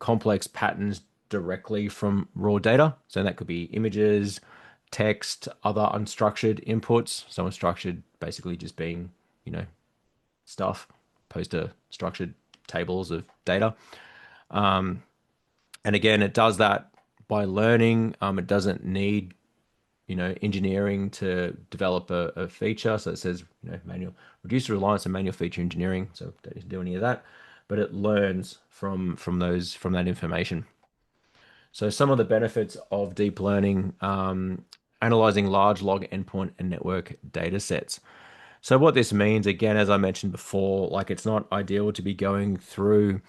complex patterns directly from raw data. So that could be images, text, other unstructured inputs. So unstructured basically just being, you know, stuff, opposed to structured tables of data. And again, it does that by learning. It doesn't need, engineering to develop a feature. So it says, manual, reduce the reliance on manual feature engineering. So it doesn't do any of that, but it learns from that information. So some of the benefits of deep learning, analyzing large log endpoint and network data sets. So what this means, again, as I mentioned before, like it's not ideal to be going through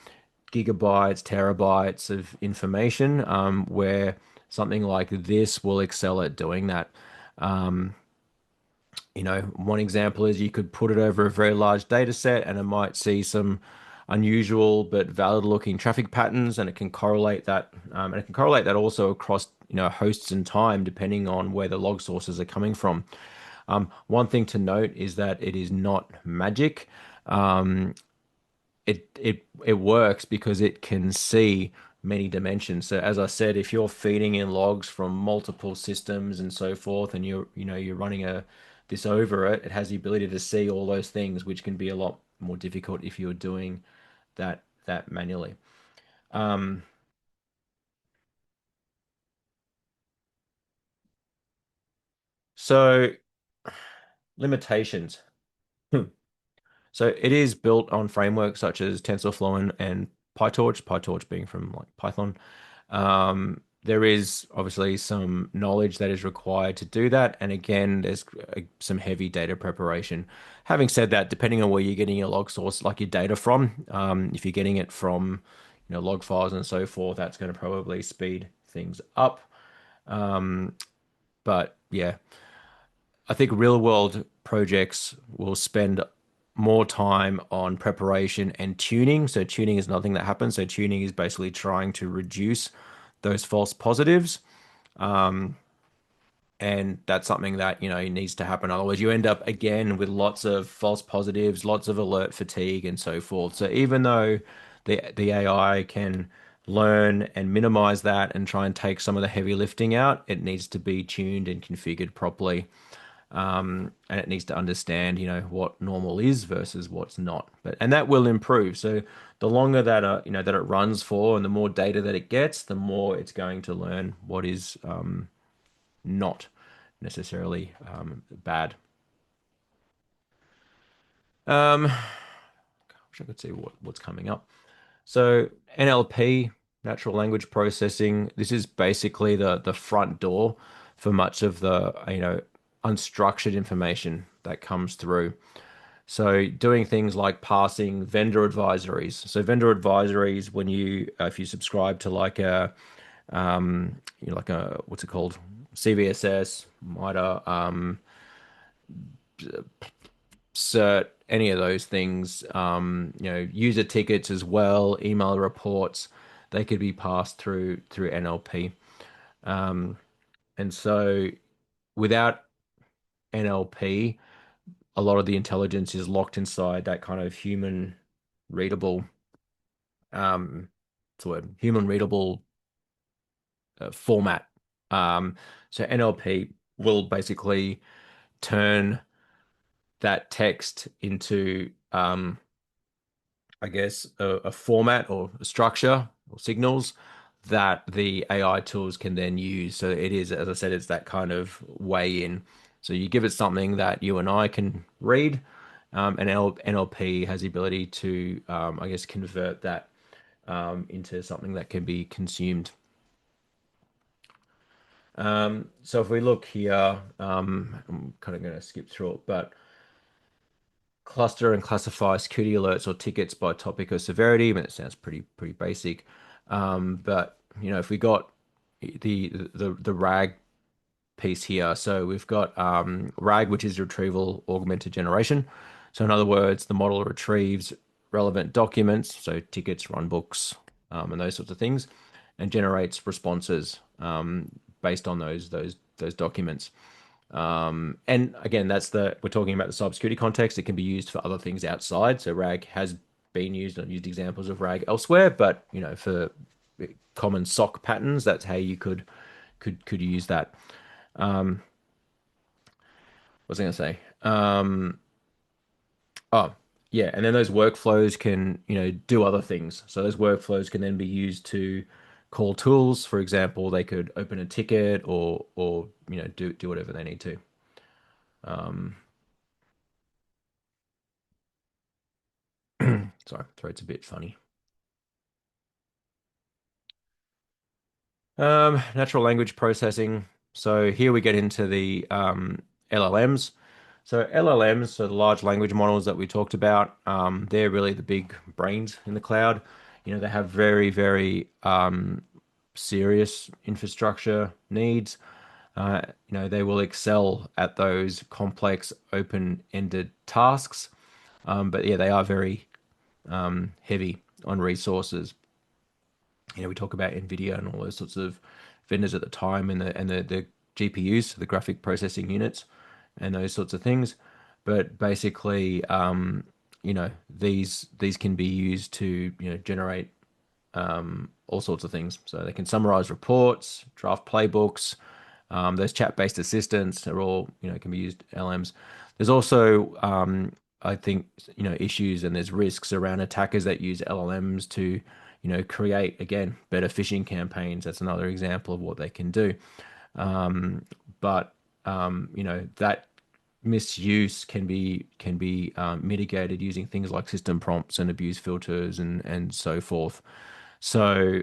gigabytes, terabytes of information, where something like this will excel at doing that. One example is you could put it over a very large data set and it might see some unusual but valid looking traffic patterns, and it can correlate that, and it can correlate that also across, hosts and time, depending on where the log sources are coming from. One thing to note is that it is not magic. It works because it can see many dimensions. So as I said, if you're feeding in logs from multiple systems and so forth, and you're running this over it, it has the ability to see all those things, which can be a lot more difficult if you're doing that manually. So limitations. So it is built on frameworks such as TensorFlow and PyTorch, PyTorch being from like Python. There is obviously some knowledge that is required to do that. And again, there's some heavy data preparation. Having said that, depending on where you're getting your log source, like your data from, if you're getting it from, log files and so forth, that's going to probably speed things up. But yeah, I think real world projects will spend more time on preparation and tuning. So tuning is nothing that happens. So tuning is basically trying to reduce those false positives. And that's something that, needs to happen. Otherwise, you end up again with lots of false positives, lots of alert fatigue, and so forth. So even though the AI can learn and minimize that and try and take some of the heavy lifting out, it needs to be tuned and configured properly. And it needs to understand, what normal is versus what's not. And that will improve. So the longer that that it runs for, and the more data that it gets, the more it's going to learn what is not necessarily bad. Wish I could see what's coming up. So NLP, natural language processing, this is basically the front door for much of the unstructured information that comes through. So doing things like passing vendor advisories. So vendor advisories, when if you subscribe to like like a what's it called, CVSS, MITRE, cert, any of those things, user tickets as well, email reports, they could be passed through NLP. And so without NLP, a lot of the intelligence is locked inside that kind of human readable, what's the word, human readable format. Um, so NLP will basically turn that text into I guess, a format or a structure or signals that the AI tools can then use. So it is, as I said, it's that kind of way in. So you give it something that you and I can read, and NLP has the ability to, I guess, convert that into something that can be consumed. So if we look here, I'm kind of going to skip through it, but cluster and classify security alerts or tickets by topic or severity. I mean, it sounds pretty basic. But if we got the RAG piece here, so we've got RAG, which is retrieval augmented generation. So in other words, the model retrieves relevant documents, so tickets, runbooks, and those sorts of things, and generates responses based on those documents. And again, we're talking about the cybersecurity context. It can be used for other things outside. So RAG has been used. I've used examples of RAG elsewhere, but for common SOC patterns, that's how you could use that. What was I going to say? Oh, yeah, and then those workflows can, do other things. So those workflows can then be used to call tools. For example, they could open a ticket or do whatever they need to. Sorry, throat's a bit funny. Natural language processing. So here we get into the LLMs. So LLMs, so the large language models that we talked about, they're really the big brains in the cloud. They have very serious infrastructure needs. They will excel at those complex open-ended tasks. But yeah, they are very heavy on resources. We talk about Nvidia and all those sorts of vendors at the time, and the GPUs, the graphic processing units, and those sorts of things. But basically, these can be used to generate all sorts of things. So they can summarize reports, draft playbooks. Those chat-based assistants are all can be used LMs. There's also I think issues and there's risks around attackers that use LLMs to create again better phishing campaigns. That's another example of what they can do. But that misuse can be mitigated using things like system prompts and abuse filters and so forth. So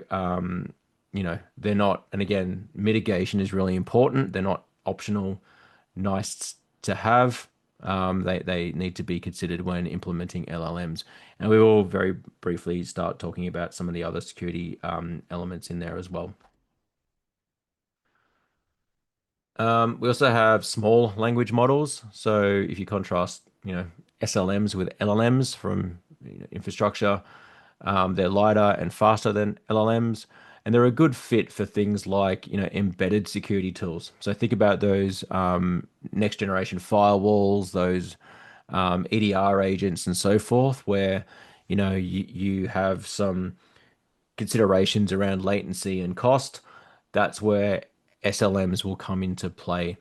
they're not, and again, mitigation is really important. They're not optional, nice to have. They need to be considered when implementing LLMs. And we will very briefly start talking about some of the other security elements in there as well. We also have small language models. So if you contrast, SLMs with LLMs from infrastructure, they're lighter and faster than LLMs. and they're a good fit for things like, embedded security tools. So think about those next generation firewalls, those EDR agents, and so forth, where you have some considerations around latency and cost. That's where SLMs will come into play.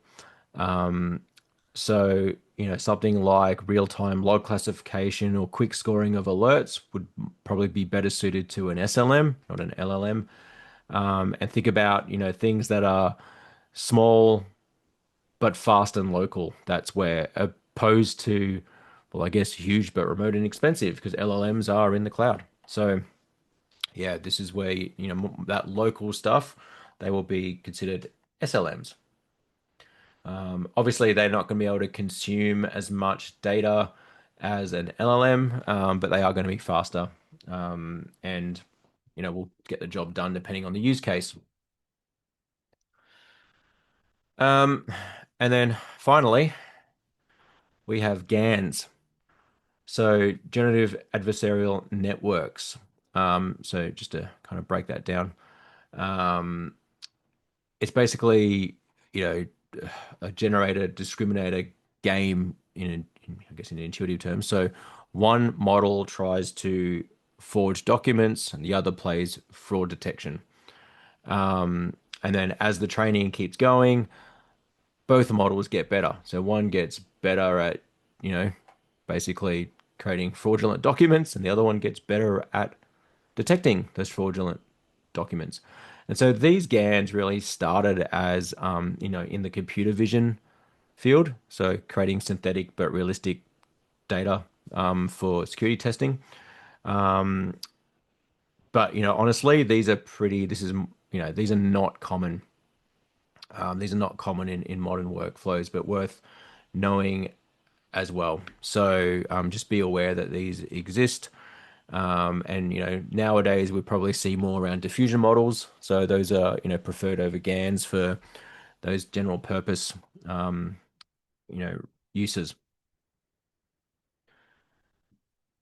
So, something like real-time log classification or quick scoring of alerts would probably be better suited to an SLM, not an LLM. And think about, things that are small but fast and local. That's where, opposed to, well, I guess huge but remote and expensive, because LLMs are in the cloud. So, yeah, this is where, that local stuff, they will be considered SLMs. Obviously, they're not going to be able to consume as much data as an LLM, but they are going to be faster, and we'll get the job done depending on the use case. Um, and then finally, we have GANs, so generative adversarial networks. So just to kind of break that down, um, it's basically you know a generator discriminator game I guess in intuitive terms. So one model tries to forge documents and the other plays fraud detection. And then as the training keeps going, both models get better. So one gets better at, you know, basically creating fraudulent documents, and the other one gets better at detecting those fraudulent documents. And so these GANs really started as, in the computer vision field, so creating synthetic but realistic data for security testing. But honestly, these are pretty. This is these are not common. These are not common in modern workflows, but worth knowing as well. So just be aware that these exist. And nowadays we probably see more around diffusion models. So those are preferred over GANs for those general purpose you know uses.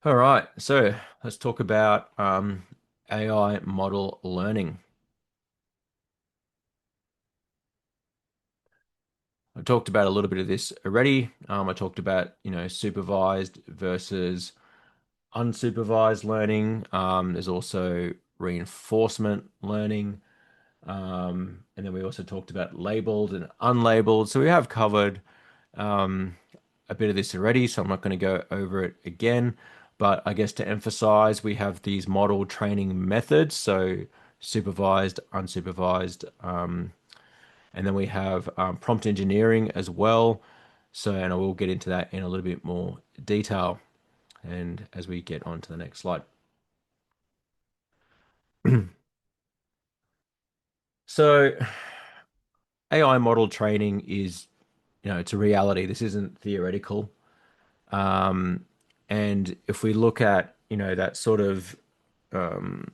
All right, so let's talk about AI model learning. I talked about a little bit of this already. I talked about supervised versus unsupervised learning. There's also reinforcement learning. And then we also talked about labeled and unlabeled. So we have covered um, a bit of this already, so I'm not going to go over it again. But I guess to emphasize, we have these model training methods, so supervised, unsupervised, and then we have prompt engineering as well. So, and I will get into that in a little bit more detail, and as we get on to the next slide. So, AI model training is, it's a reality. This isn't theoretical. Um, and if we look at, that sort of, um,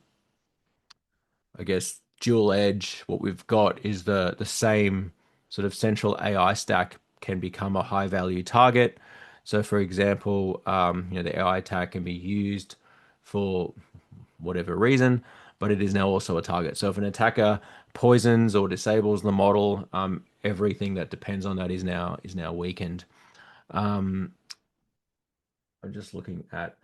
I guess, dual edge, what we've got is the same sort of central AI stack can become a high value target. So, for example, the AI tag can be used for whatever reason, but it is now also a target. So, if an attacker poisons or disables the model, everything that depends on that is now weakened. I'm just looking at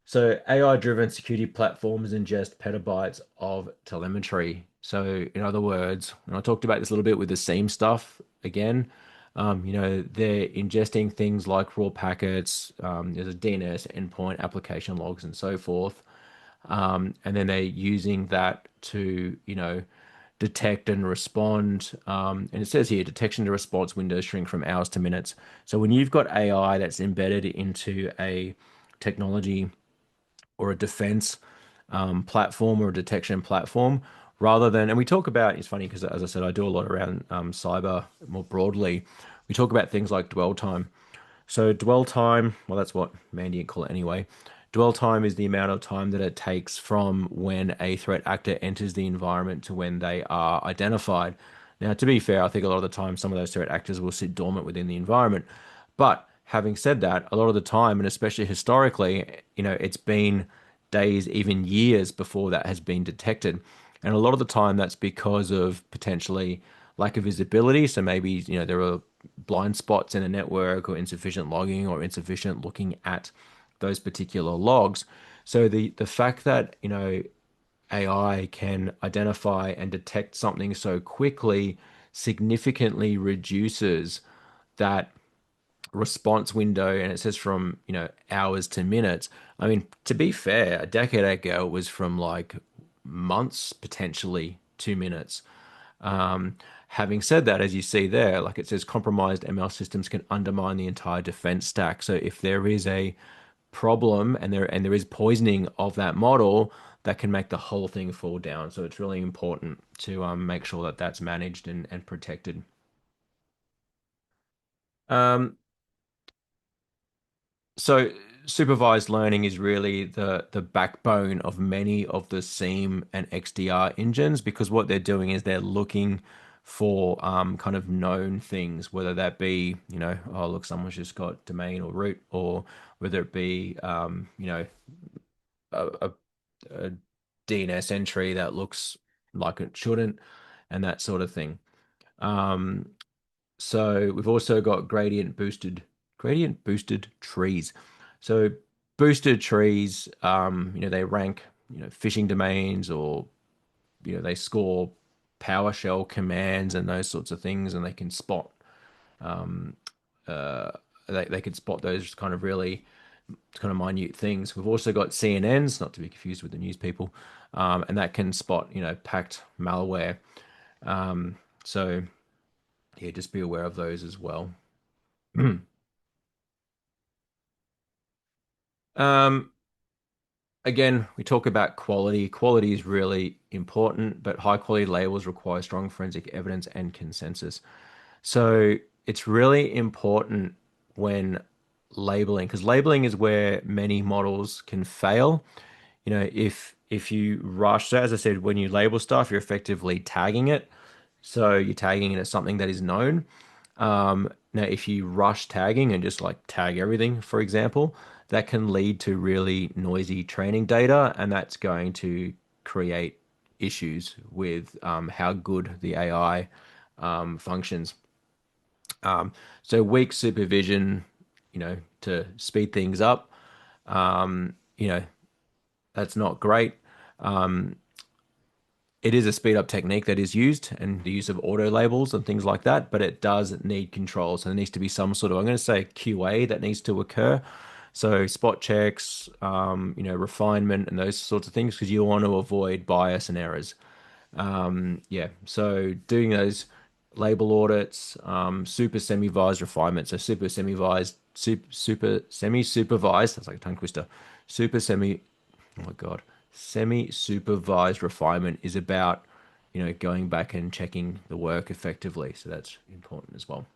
so AI-driven security platforms ingest petabytes of telemetry. So in other words, and I talked about this a little bit with the SIEM stuff again, they're ingesting things like raw packets, there's a DNS endpoint, application logs, and so forth. And then they're using that to, detect and respond. And it says here, detection to response windows shrink from hours to minutes. So when you've got AI that's embedded into a technology or a defense platform or a detection platform, rather than, and we talk about, it's funny because as I said, I do a lot around cyber more broadly. We talk about things like dwell time. So dwell time, well, that's what Mandiant call it anyway. Dwell time is the amount of time that it takes from when a threat actor enters the environment to when they are identified. Now, to be fair, I think a lot of the time some of those threat actors will sit dormant within the environment. But having said that, a lot of the time, and especially historically, it's been days, even years before that has been detected. And a lot of the time that's because of potentially lack of visibility. So maybe, there are blind spots in a network or insufficient logging or insufficient looking at those particular logs. So the fact that, AI can identify and detect something so quickly significantly reduces that response window, and it says from hours to minutes. I mean, to be fair, a decade ago it was from like months, potentially 2 minutes. Having said that, as you see there, like it says, compromised ML systems can undermine the entire defense stack. So if there is a problem and there is poisoning of that model, that can make the whole thing fall down. So it's really important to make sure that that's managed and protected. Um, So supervised learning is really the backbone of many of the SIEM and XDR engines, because what they're doing is they're looking for kind of known things, whether that be, oh look, someone's just got domain or root, or whether it be a, a DNS entry that looks like it shouldn't, and that sort of thing. Um, so we've also got gradient boosted trees. So boosted trees, they rank, phishing domains, or they score PowerShell commands and those sorts of things, and they can spot um, uh, they can spot those kind of minute things. We've also got CNNs, not to be confused with the news people, and that can spot packed malware. So yeah, just be aware of those as well. Um, Again, we talk about quality. Quality is really important, but high quality labels require strong forensic evidence and consensus. So it's really important when labeling, because labeling is where many models can fail. If you rush, so as I said, when you label stuff, you're effectively tagging it. So you're tagging it as something that is known. Now, if you rush tagging and just like tag everything, for example, that can lead to really noisy training data, and that's going to create issues with how good the AI functions. So weak supervision, to speed things up, um, you know, that's not great. Um, it is a speed up technique that is used, and the use of auto labels and things like that, but it does need control. So there needs to be some sort of, I'm going to say, QA that needs to occur. So spot checks, refinement and those sorts of things, because you want to avoid bias and errors. Yeah, so doing those label audits, super semi-vised refinement. So super semi-supervised. That's like a tongue twister. Super semi. Oh my God. Semi-supervised refinement is about, going back and checking the work effectively. So that's important as well.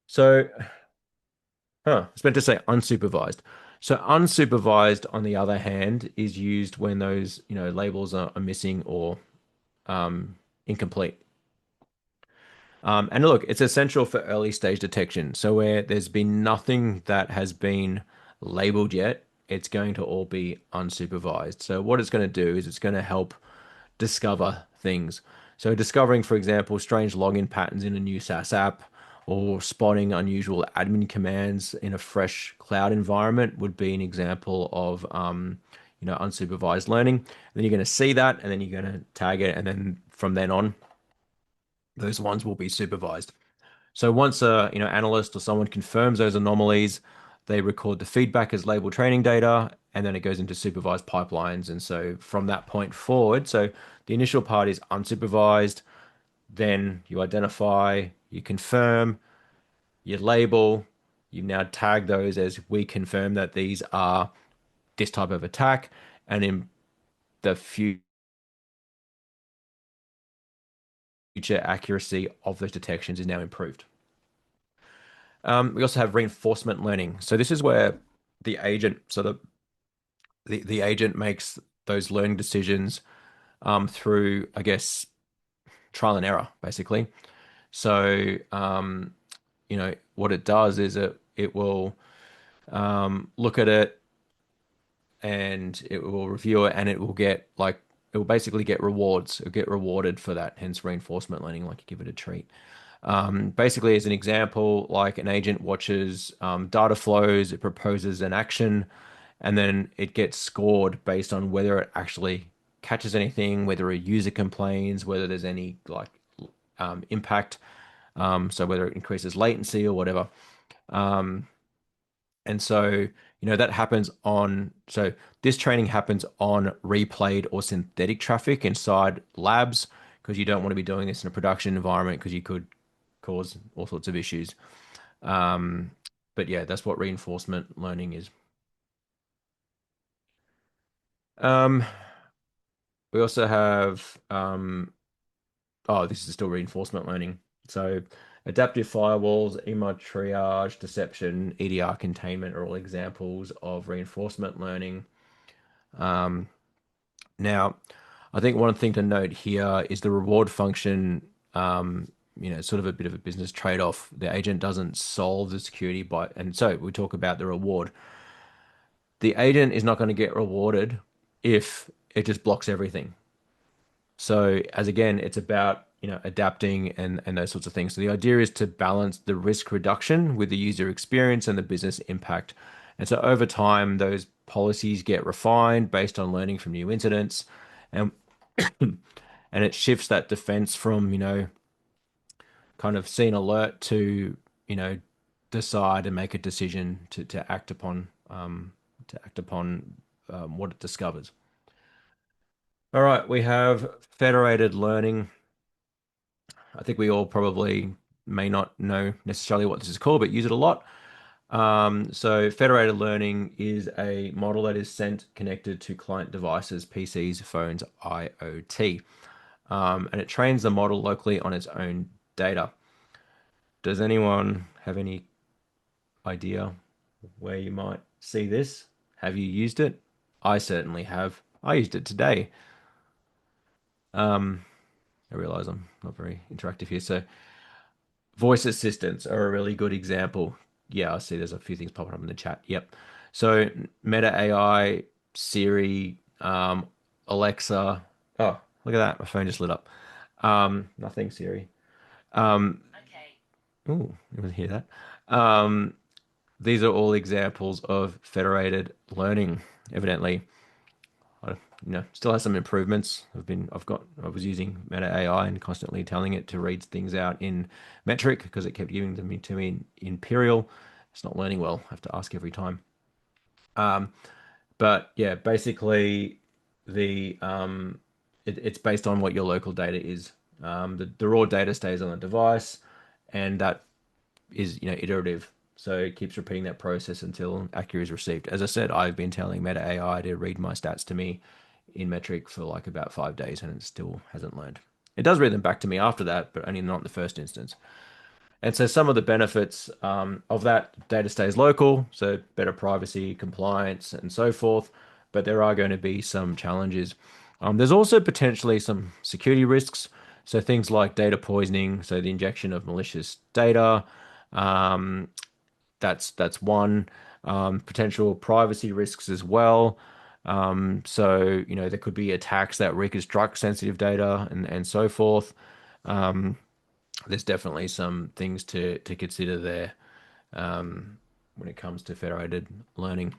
So, I was meant to say unsupervised. So unsupervised, on the other hand, is used when those, labels are missing or incomplete. And look, it's essential for early stage detection. So where there's been nothing that has been labeled yet, it's going to all be unsupervised. So what it's going to do is it's going to help discover things. So discovering, for example, strange login patterns in a new SaaS app, or spotting unusual admin commands in a fresh cloud environment would be an example of unsupervised learning. And then you're going to see that, and then you're going to tag it, and then from then on, those ones will be supervised. So once a analyst or someone confirms those anomalies, they record the feedback as label training data, and then it goes into supervised pipelines. And so from that point forward, so the initial part is unsupervised, then you identify, you confirm, you label, you now tag those as we confirm that these are this type of attack, and in the future accuracy of those detections is now improved. We also have reinforcement learning. So this is where the agent, so the agent makes those learning decisions through, I guess, trial and error, basically. So what it does is it will look at it, and it will review it, and it will get like it will basically get rewards. It'll get rewarded for that, hence reinforcement learning, like you give it a treat. Basically, as an example, like an agent watches data flows, it proposes an action, and then it gets scored based on whether it actually catches anything, whether a user complains, whether there's any like impact, so whether it increases latency or whatever. And so, that happens so this training happens on replayed or synthetic traffic inside labs because you don't want to be doing this in a production environment because you could cause all sorts of issues. Um, but yeah, that's what reinforcement learning is. Um, we also have, oh, this is still reinforcement learning. So adaptive firewalls, email triage, deception, EDR containment are all examples of reinforcement learning. Um, Now, I think one thing to note here is the reward function, sort of a bit of a business trade-off. The agent doesn't solve the security and so we talk about the reward. The agent is not going to get rewarded if it just blocks everything. So as again, it's about, adapting and those sorts of things. So the idea is to balance the risk reduction with the user experience and the business impact. And so over time, those policies get refined based on learning from new incidents. And and it shifts that defense from, kind of see an alert to, you know, decide and make a decision to act upon what it discovers. All right, we have federated learning. I think we all probably may not know necessarily what this is called, but use it a lot. So federated learning is a model that is sent connected to client devices, PCs, phones, IoT. And it trains the model locally on its own data. Does anyone have any idea where you might see this? Have you used it? I certainly have. I used it today. Um, I realize I'm not very interactive here. So, voice assistants are a really good example. Yeah, I see there's a few things popping up in the chat. Yep. So, Meta AI, Siri, Alexa. Oh, look at that. My phone just lit up. Nothing, Siri. Um, oh, you want to hear that? These are all examples of federated learning, evidently. I, still has some improvements. I was using Meta AI and constantly telling it to read things out in metric because it kept giving them to me in imperial. It's not learning well. I have to ask every time. But yeah, basically it's based on what your local data is. The raw data stays on the device, and that is iterative. So it keeps repeating that process until accuracy is received. As I said, I've been telling Meta AI to read my stats to me in metric for like about 5 days, and it still hasn't learned. It does read them back to me after that, but only not in the first instance. And so some of the benefits of that data stays local, so better privacy, compliance, and so forth. But there are going to be some challenges. There's also potentially some security risks. So things like data poisoning, so the injection of malicious data. Um, that's one. Potential privacy risks as well. So there could be attacks that reconstruct sensitive data and so forth. There's definitely some things to consider there when it comes to federated learning.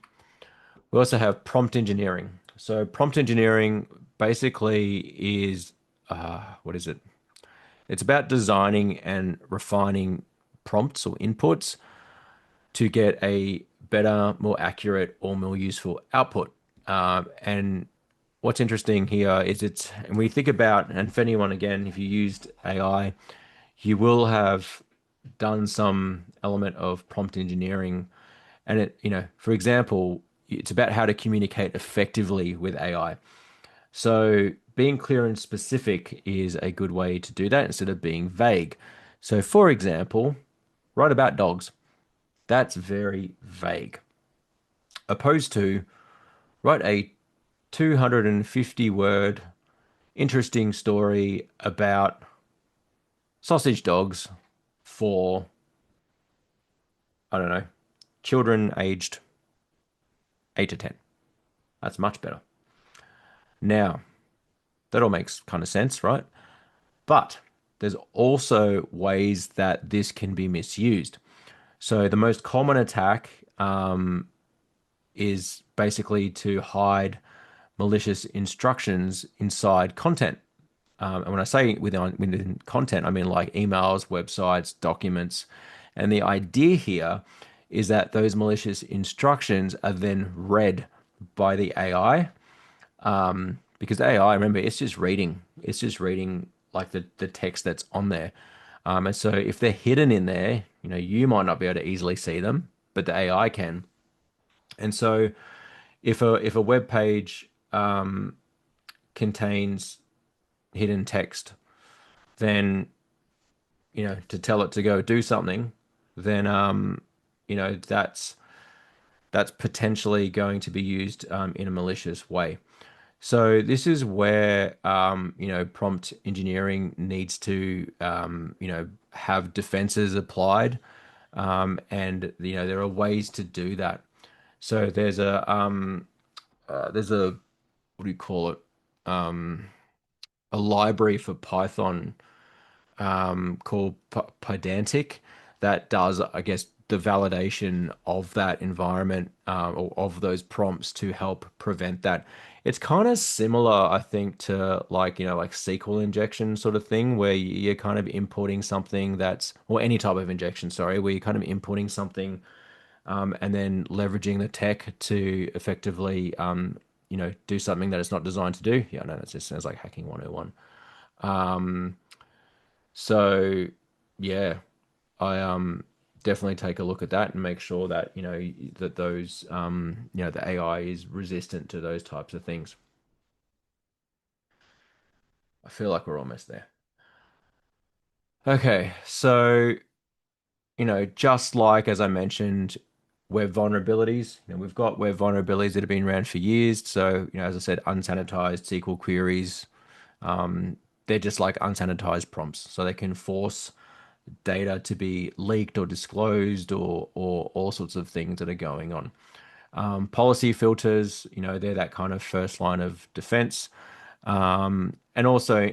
We also have prompt engineering. So prompt engineering basically is what is it? It's about designing and refining prompts or inputs to get a better, more accurate, or more useful output. And what's interesting here is and we think about, and for anyone again, if you used AI, you will have done some element of prompt engineering. And for example, it's about how to communicate effectively with AI. So being clear and specific is a good way to do that instead of being vague. So, for example, write about dogs. That's very vague. Opposed to write a 250 word interesting story about sausage dogs for, I don't know, children aged 8 to 10. That's much better. Now, That all makes kind of sense, right? But there's also ways that this can be misused. So the most common attack is basically to hide malicious instructions inside content. And when I say within content, I mean like emails, websites, documents. And the idea here is that those malicious instructions are then read by the AI. Because the AI, remember, it's just reading like the text that's on there. And so if they're hidden in there, you might not be able to easily see them, but the AI can. And so if a web page contains hidden text, then to tell it to go do something, then that's potentially going to be used in a malicious way. So this is where prompt engineering needs to have defenses applied, and there are ways to do that. So there's a what do you call it? A library for Python called Pydantic that does, I guess, the validation of that environment or of those prompts to help prevent that. It's kind of similar, I think, to like SQL injection sort of thing, where you're kind of importing something that's, or any type of injection, sorry, where you're kind of importing something and then leveraging the tech to effectively, do something that it's not designed to do. Yeah, no, that just sounds like hacking 101. So yeah, I definitely take a look at that and make sure that that those the AI is resistant to those types of things. I feel like we're almost there. Okay, so just like as I mentioned, web vulnerabilities. We've got web vulnerabilities that have been around for years. So as I said, unsanitized SQL queries. They're just like unsanitized prompts, so they can force data to be leaked or disclosed or all sorts of things that are going on. Policy filters, they're that kind of first line of defense. And also,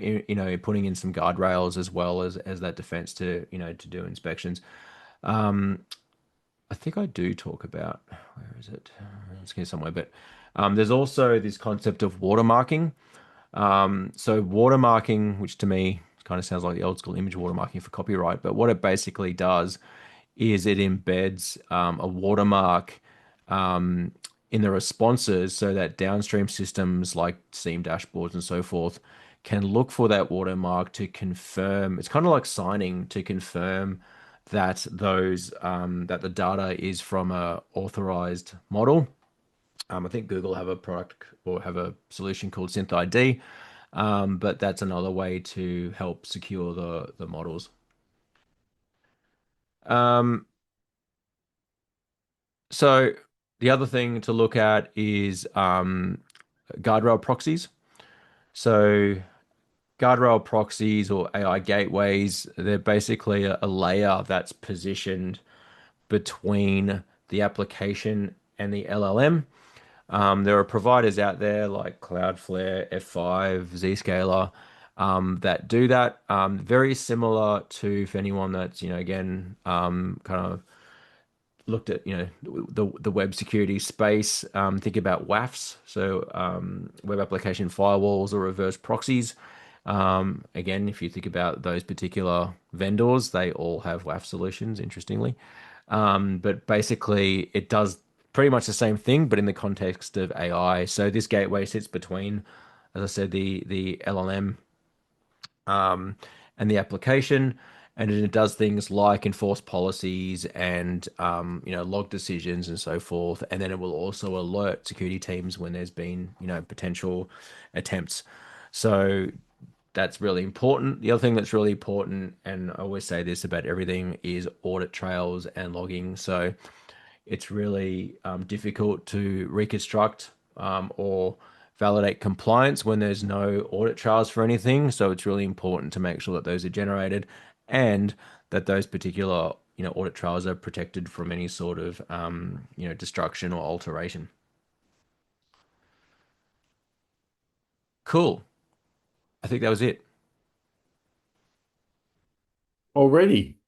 putting in some guardrails as well as that defense to, to do inspections. I think I do talk about, where is it? It's here somewhere, but there's also this concept of watermarking. So watermarking, which to me kind of sounds like the old school image watermarking for copyright, but what it basically does is it embeds a watermark in the responses so that downstream systems like Steam dashboards and so forth can look for that watermark to confirm. It's kind of like signing to confirm that that the data is from a authorized model. I think Google have a product or have a solution called SynthID, but that's another way to help secure the models. Um, so the other thing to look at is guardrail proxies. So guardrail proxies or AI gateways, they're basically a layer that's positioned between the application and the LLM. There are providers out there like Cloudflare, F5, Zscaler that do that. Very similar to, for anyone that's, again, kind of looked at, the web security space, think about WAFs, so web application firewalls or reverse proxies. Again, if you think about those particular vendors, they all have WAF solutions, interestingly. But basically, it does pretty much the same thing, but in the context of AI. So this gateway sits between, as I said, the LLM um, and the application, and it does things like enforce policies and log decisions and so forth. And then it will also alert security teams when there's been potential attempts. So that's really important. The other thing that's really important, and I always say this about everything, is audit trails and logging. So it's really difficult to reconstruct or validate compliance when there's no audit trails for anything. So it's really important to make sure that those are generated and that those particular audit trails are protected from any sort of destruction or alteration. Cool. I think that was it. Already.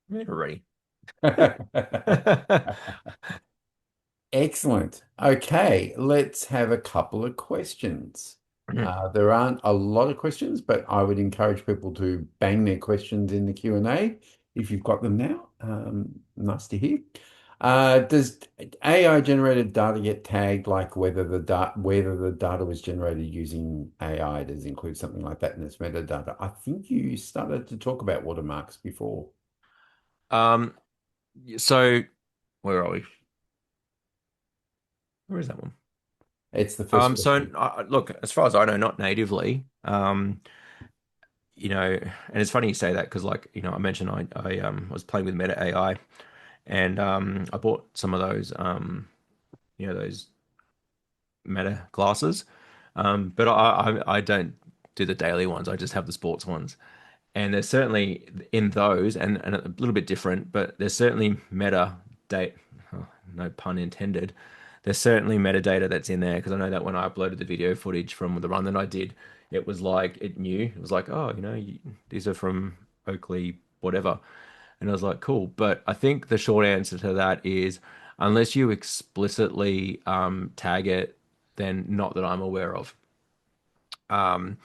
Yeah, already. Excellent. Okay, let's have a couple of questions. There aren't a lot of questions, but I would encourage people to bang their questions in the Q&A if you've got them now. Nice to hear. Does AI generated data get tagged like whether the data was generated using AI? Does it include something like that in its metadata? I think you started to talk about watermarks before. Um, so where are we? Where is that one? It's the first So question. look, as far as I know, not natively. And it's funny you say that because, like, I mentioned I was playing with Meta AI, and I bought some of those those Meta glasses, but I don't do the daily ones. I just have the sports ones. And there's certainly in those, and a little bit different, but there's certainly oh, no pun intended. There's certainly metadata that's in there because I know that when I uploaded the video footage from the run that I did, it was like it knew. It was like, oh, these are from Oakley, whatever. And I was like, cool. But I think the short answer to that is unless you explicitly tag it, then not that I'm aware of. Um,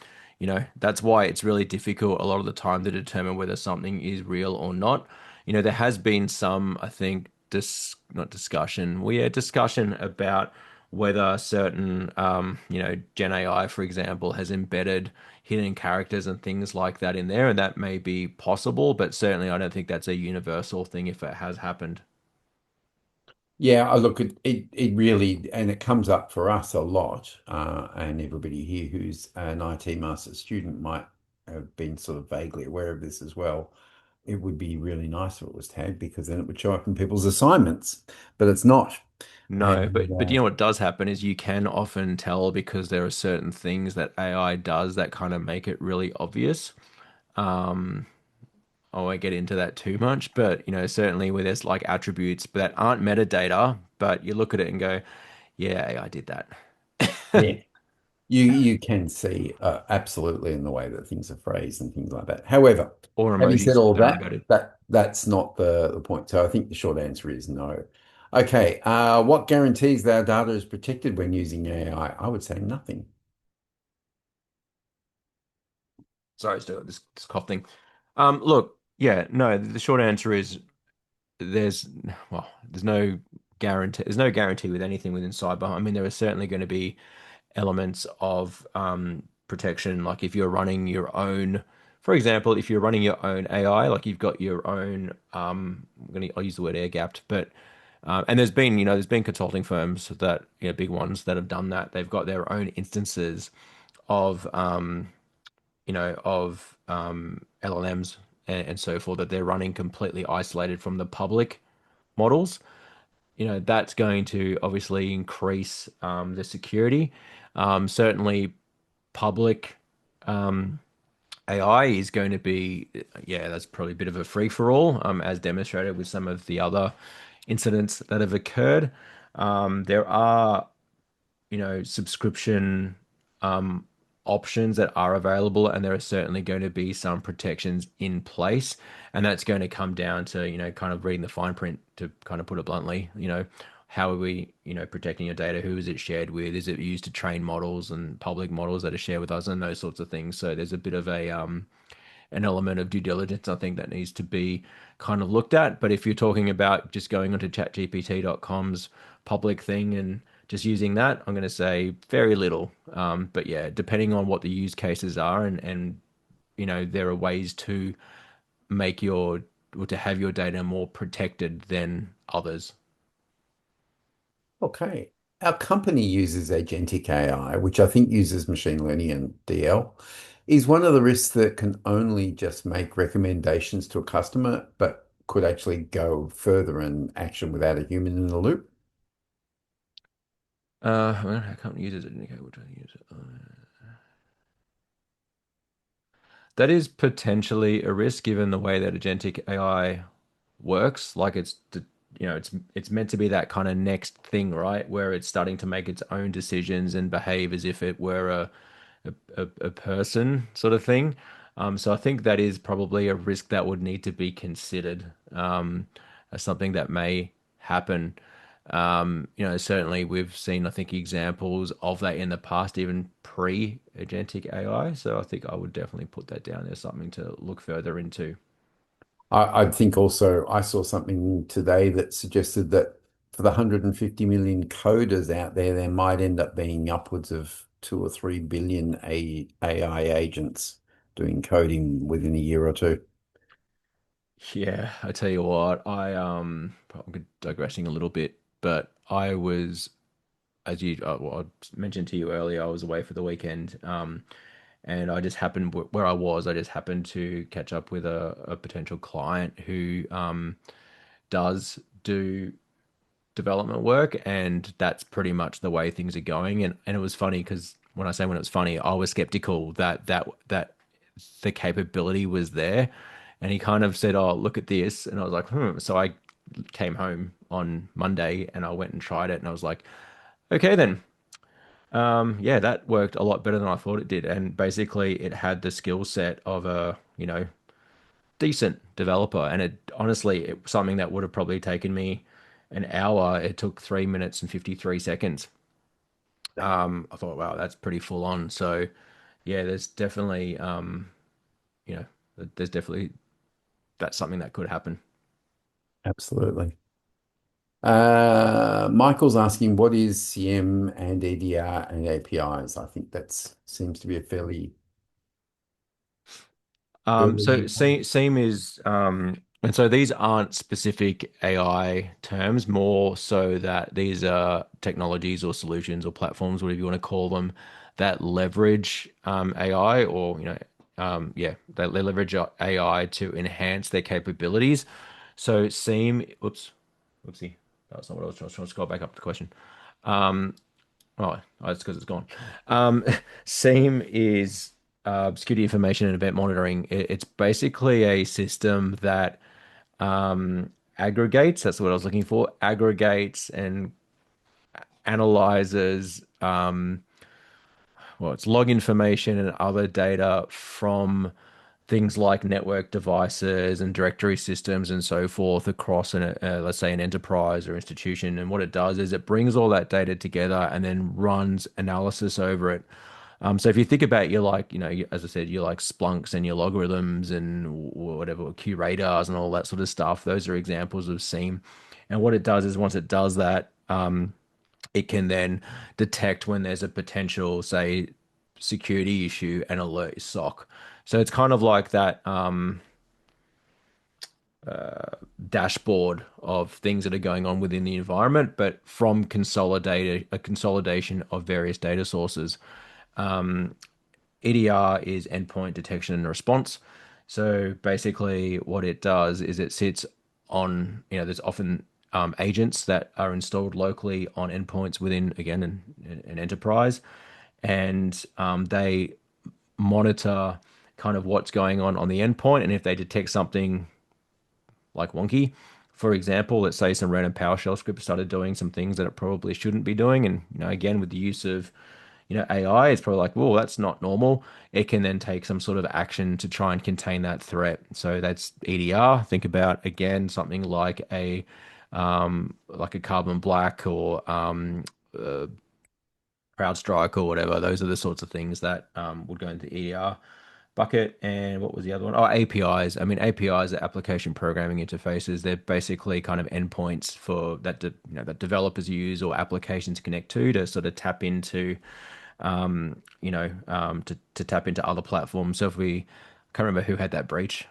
that's why it's really difficult a lot of the time to determine whether something is real or not. There has been some, I think, not discussion, well, yeah, discussion about whether certain, Gen AI, for example, has embedded hidden characters and things like that in there, and that may be possible, but certainly I don't think that's a universal thing if it has happened. Yeah, I look at it really, and it comes up for us a lot. And everybody here who's an IT master student might have been sort of vaguely aware of this as well. It would be really nice if it was tagged because then it would show up in people's assignments, but it's not. No, And but what does happen is you can often tell because there are certain things that AI does that kind of make it really obvious. Um, I won't get into that too much, but certainly where there's like attributes that aren't metadata, but you look at it and go, yeah, AI did that. yeah, you can see absolutely in the way that things are phrased and things like that. However, Or having said emojis all that aren't that, embedded. that's not the point. So I think the short answer is no. Okay, what guarantees that our data is protected when using AI? I would say nothing. Sorry, still this cough thing. Look, yeah, no, the short answer is there's there's no guarantee. There's no guarantee with anything within cyber. I mean, there are certainly going to be elements of protection. Like if you're running your own, for example, if you're running your own AI, like you've got your own, I'll use the word air gapped, but and there's been consulting firms that, big ones that have done that. They've got their own instances of, LLMs and so forth that they're running completely isolated from the public models. That's going to obviously increase the security. Certainly, public AI is going to be, yeah, that's probably a bit of a free for all, as demonstrated with some of the other incidents that have occurred. There are, subscription um, options that are available, and there are certainly going to be some protections in place. And that's going to come down to, kind of reading the fine print to kind of put it bluntly, how are we, protecting your data? Who is it shared with? Is it used to train models and public models that are shared with us and those sorts of things? So there's a bit of an element of due diligence, I think, that needs to be kind of looked at. But if you're talking about just going onto ChatGPT.com's public thing and just using that, I'm going to say very little. But yeah, depending on what the use cases are, and there are ways to make your or to have your data more protected than others. Okay. Our company uses agentic AI, which I think uses machine learning and DL. Is one of the risks that can only just make recommendations to a customer, but could actually go further in action without a human in the loop? Well, I can't use it. Indicate which I use it. That is potentially a risk given the way that agentic AI works. Like it's meant to be that kind of next thing, right? Where it's starting to make its own decisions and behave as if it were a person sort of thing. So I think that is probably a risk that would need to be considered as something that may happen. Certainly we've seen, I think, examples of that in the past, even pre-agentic AI. So I think I would definitely put that down as something to look further into. I think also I saw something today that suggested that for the 150 million coders out there, there might end up being upwards of 2 or 3 billion AI agents doing coding within a year or two. Yeah, I tell you what, I'm digressing a little bit, but I was, as you well, I mentioned to you earlier, I was away for the weekend, and I just happened where I was. I just happened to catch up with a potential client who does do development work, and that's pretty much the way things are going. And it was funny because when it was funny, I was skeptical that the capability was there. And he kind of said, "Oh, look at this," and I was like, "Hmm." So I came home on Monday and I went and tried it, and I was like, "Okay, then." Yeah, that worked a lot better than I thought it did. And basically, it had the skill set of a, decent developer. And it honestly, it was something that would have probably taken me an hour. It took 3 minutes and 53 seconds. I thought, wow, that's pretty full on. So, yeah, you know, there's definitely that's something that could happen. Absolutely. Michael's asking what is CM and EDR and APIs? I think that seems to be a fairly So early. Seam is, and so these aren't specific AI terms, more so that these are technologies or solutions or platforms, whatever you want to call them, that leverage AI or, yeah, they leverage AI to enhance their capabilities. So Seam, whoopsie, that's not what I was trying to scroll back up to the question. Oh, it's because it's gone. Um, SIEM is security information and event monitoring. It's basically a system that aggregates, that's what I was looking for, aggregates and analyzes it's log information and other data from things like network devices and directory systems and so forth across let's say an enterprise or institution. And what it does is it brings all that data together and then runs analysis over it. So if you think about your like, as I said, your like Splunks and your logarithms and whatever, QRadars and all that sort of stuff, those are examples of SIEM. And what it does is once it does that, it can then detect when there's a potential, say, security issue and alert your SOC. So it's kind of like that dashboard of things that are going on within the environment, but from a consolidation of various data sources. EDR is endpoint detection and response. So basically, what it does is it sits on, there's often agents that are installed locally on endpoints within, again, an enterprise, and they monitor kind of what's going on the endpoint. And if they detect something like wonky, for example, let's say some random PowerShell script started doing some things that it probably shouldn't be doing, and again with the use of AI, it's probably like, whoa, that's not normal. It can then take some sort of action to try and contain that threat. So that's EDR. Think about again something like a Carbon Black or CrowdStrike or whatever. Those are the sorts of things that would go into EDR bucket. And what was the other one? Oh, APIs. I mean, APIs are application programming interfaces. They're basically kind of endpoints for that developers use or applications connect to sort of tap into to tap into other platforms. So if we can't remember who had that breach,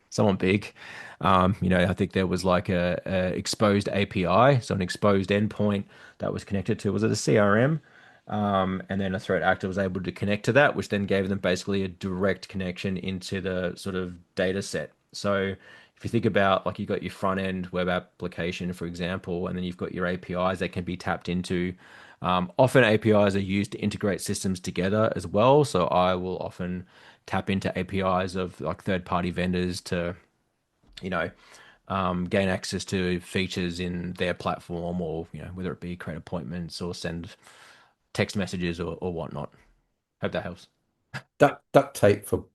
someone big. I think there was like a exposed API, so an exposed endpoint that was connected to, was it a CRM? And then a threat actor was able to connect to that, which then gave them basically a direct connection into the sort of data set. So if you think about like you've got your front end web application, for example, and then you've got your APIs that can be tapped into. Often APIs are used to integrate systems together as well. So I will often tap into APIs of like third party vendors to, you know, gain access to features in their platform or, whether it be create appointments or send text messages or whatnot. Hope that helps. Duct tape for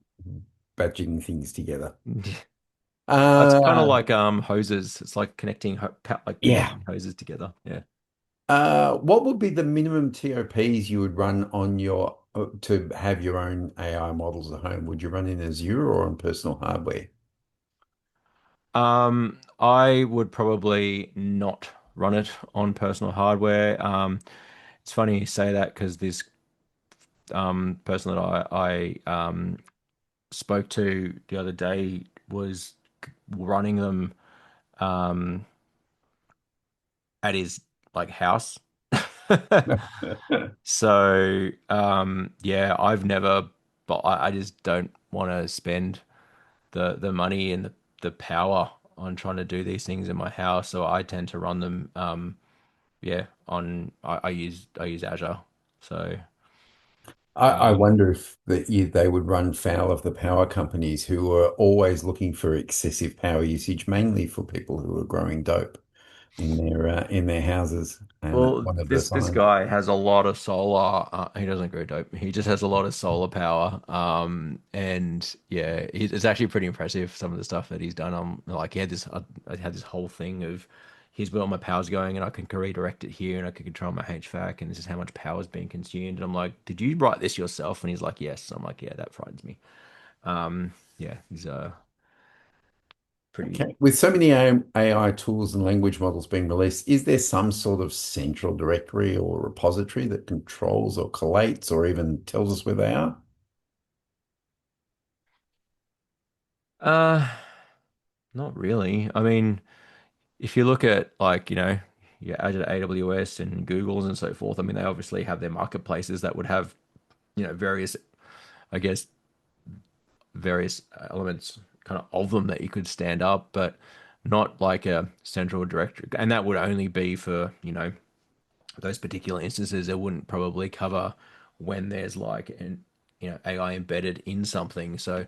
badging things together. It's kind of Uh, like hoses. It's like connecting like yeah. connecting hoses together. Yeah. What would be the minimum TOPs you would run on your to have your own AI models at home? Would you run in Azure or on personal hardware? I would probably not run it on personal hardware. It's funny you say that because this person that I spoke to the other day was running them um, at his like house. So yeah, I've never, but I just don't want to spend the money and the power on trying to do these things in my house. So I tend to run them yeah on I use Azure. So I um, wonder if they would run foul of the power companies who are always looking for excessive power usage, mainly for people who are growing dope in their houses, and that's well, one of the this signs. guy has a lot of solar. He doesn't grow dope. He just has a lot of solar power. And yeah, it's actually pretty impressive some of the stuff that he's done. Like he had this, I had this whole thing of here's where all my power's going, and I can redirect it here, and I can control my HVAC, and this is how much power is being consumed. And I'm like, did you write this yourself? And he's like, yes. I'm like, yeah, that frightens me. Yeah, he's pretty. Okay. With so many AI tools and language models being released, is there some sort of central directory or repository that controls or collates or even tells us where they are? Uh, Not really. I mean, if you look at like, yeah, Azure AWS and Google's and so forth, I mean, they obviously have their marketplaces that would have, various, I guess, various elements kind of them that you could stand up, but not like a central directory. And that would only be for, those particular instances. It wouldn't probably cover when there's like an, AI embedded in something. So,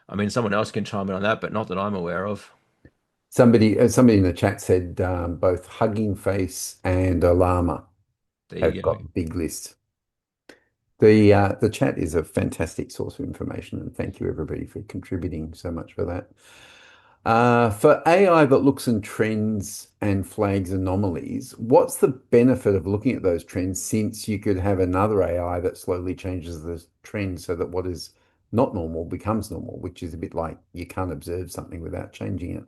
I mean, someone else can chime in on that, but not that I'm aware of. Somebody in the chat said both Hugging Face and Olama There have you go. got big lists. The chat is a fantastic source of information, and thank you everybody for contributing so much for that. For AI that looks and trends and flags anomalies, what's the benefit of looking at those trends since you could have another AI that slowly changes the trend so that what is not normal becomes normal, which is a bit like you can't observe something without changing it.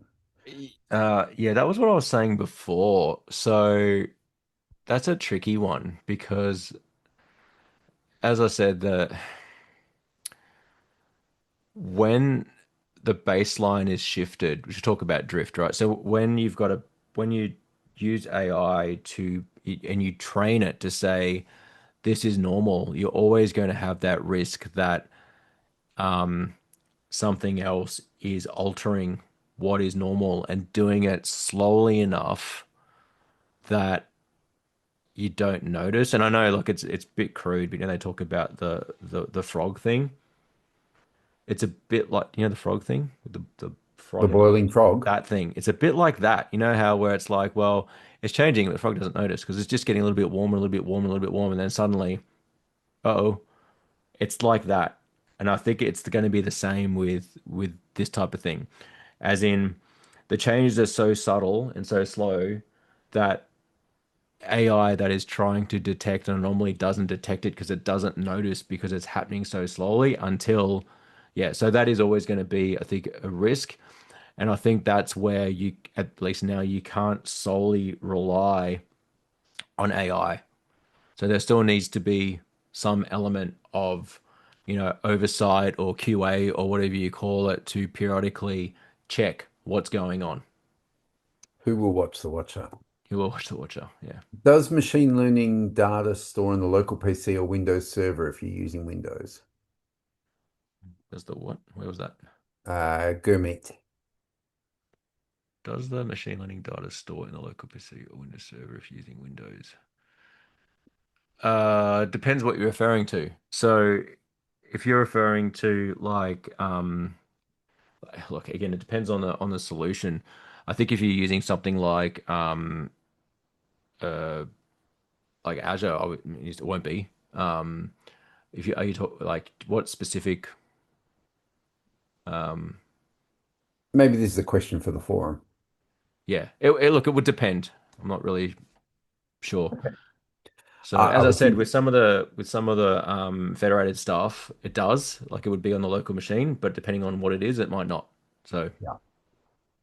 Yeah, that was what I was saying before. So that's a tricky one because, as I said, the when the baseline is shifted, we should talk about drift, right? So when you use AI to and you train it to say this is normal, you're always going to have that risk that something else is altering what is normal and doing it slowly enough that you don't notice. And I know, look, it's a bit crude, but they talk about the frog thing. It's a bit like the frog thing with the The frog and boiling frog. that thing. It's a bit like that. You know how where it's like, well, it's changing, but the frog doesn't notice because it's just getting a little bit warmer, a little bit warmer, a little bit warmer, and then suddenly, oh, it's like that. And I think it's going to be the same with this type of thing, as in the changes are so subtle and so slow that AI that is trying to detect an anomaly doesn't detect it because it doesn't notice because it's happening so slowly until, yeah. So that is always going to be, I think, a risk. And I think that's where you, at least now, you can't solely rely on AI. So there still needs to be some element of, oversight or QA or whatever you call it to periodically check what's going on. Who will watch the watcher? You will watch the watcher. Yeah. Does machine learning data store in the local PC or Windows server if you're using Windows? Does the what? Where was that? Gurmeet. Does the machine learning data store in the local PC or Windows server if using Windows? Depends what you're referring to. So if you're referring to like look again, it depends on the solution. I think if you're using something uh like Azure, it won't be. If you are you talk like what specific um Maybe this is a question for the forum. yeah. Look, it would depend. I'm not really sure. So I as I would said, think, with some of the federated stuff, it does. Like it would be on the local machine, but depending on what it is, it might not. So yeah.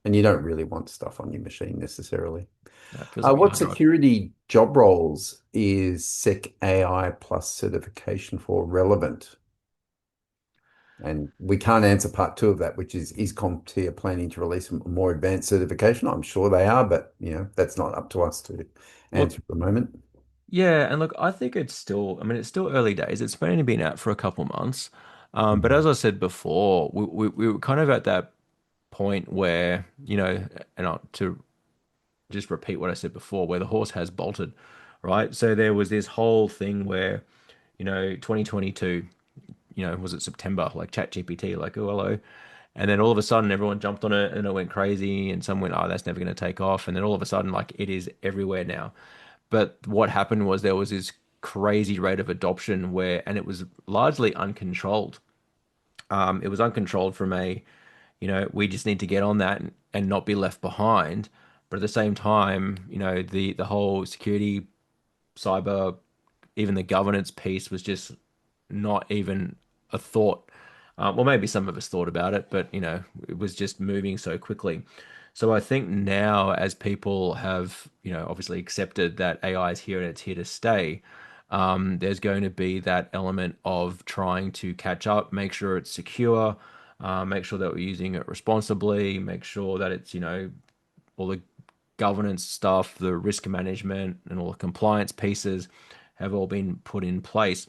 And you don't really want stuff on your machine necessarily. it feels like a What hard drive. security job roles is SecAI plus certification for relevant? And we can't answer part two of that, which is CompTIA planning to release a more advanced certification? I'm sure they are, but that's not up to us to answer Look, at the moment. yeah, and look, I think it's still, I mean, it's still early days. It's only been out for a couple months. But Mhm. as I said before, we were kind of at that point where, to just repeat what I said before, where the horse has bolted, right? So there was this whole thing where, 2022, was it September, like ChatGPT, like, oh, hello. And then all of a sudden, everyone jumped on it and it went crazy. And some went, oh, that's never going to take off. And then all of a sudden, like, it is everywhere now. But what happened was there was this crazy rate of adoption and it was largely uncontrolled. It was uncontrolled from we just need to get on that and not be left behind. But at the same time, the whole security, cyber, even the governance piece was just not even a thought. Well, maybe some of us thought about it, but it was just moving so quickly. So I think now, as people have, obviously accepted that AI is here and it's here to stay, there's going to be that element of trying to catch up, make sure it's secure, make sure that we're using it responsibly, make sure that it's, all the governance stuff, the risk management, and all the compliance pieces have all been put in place.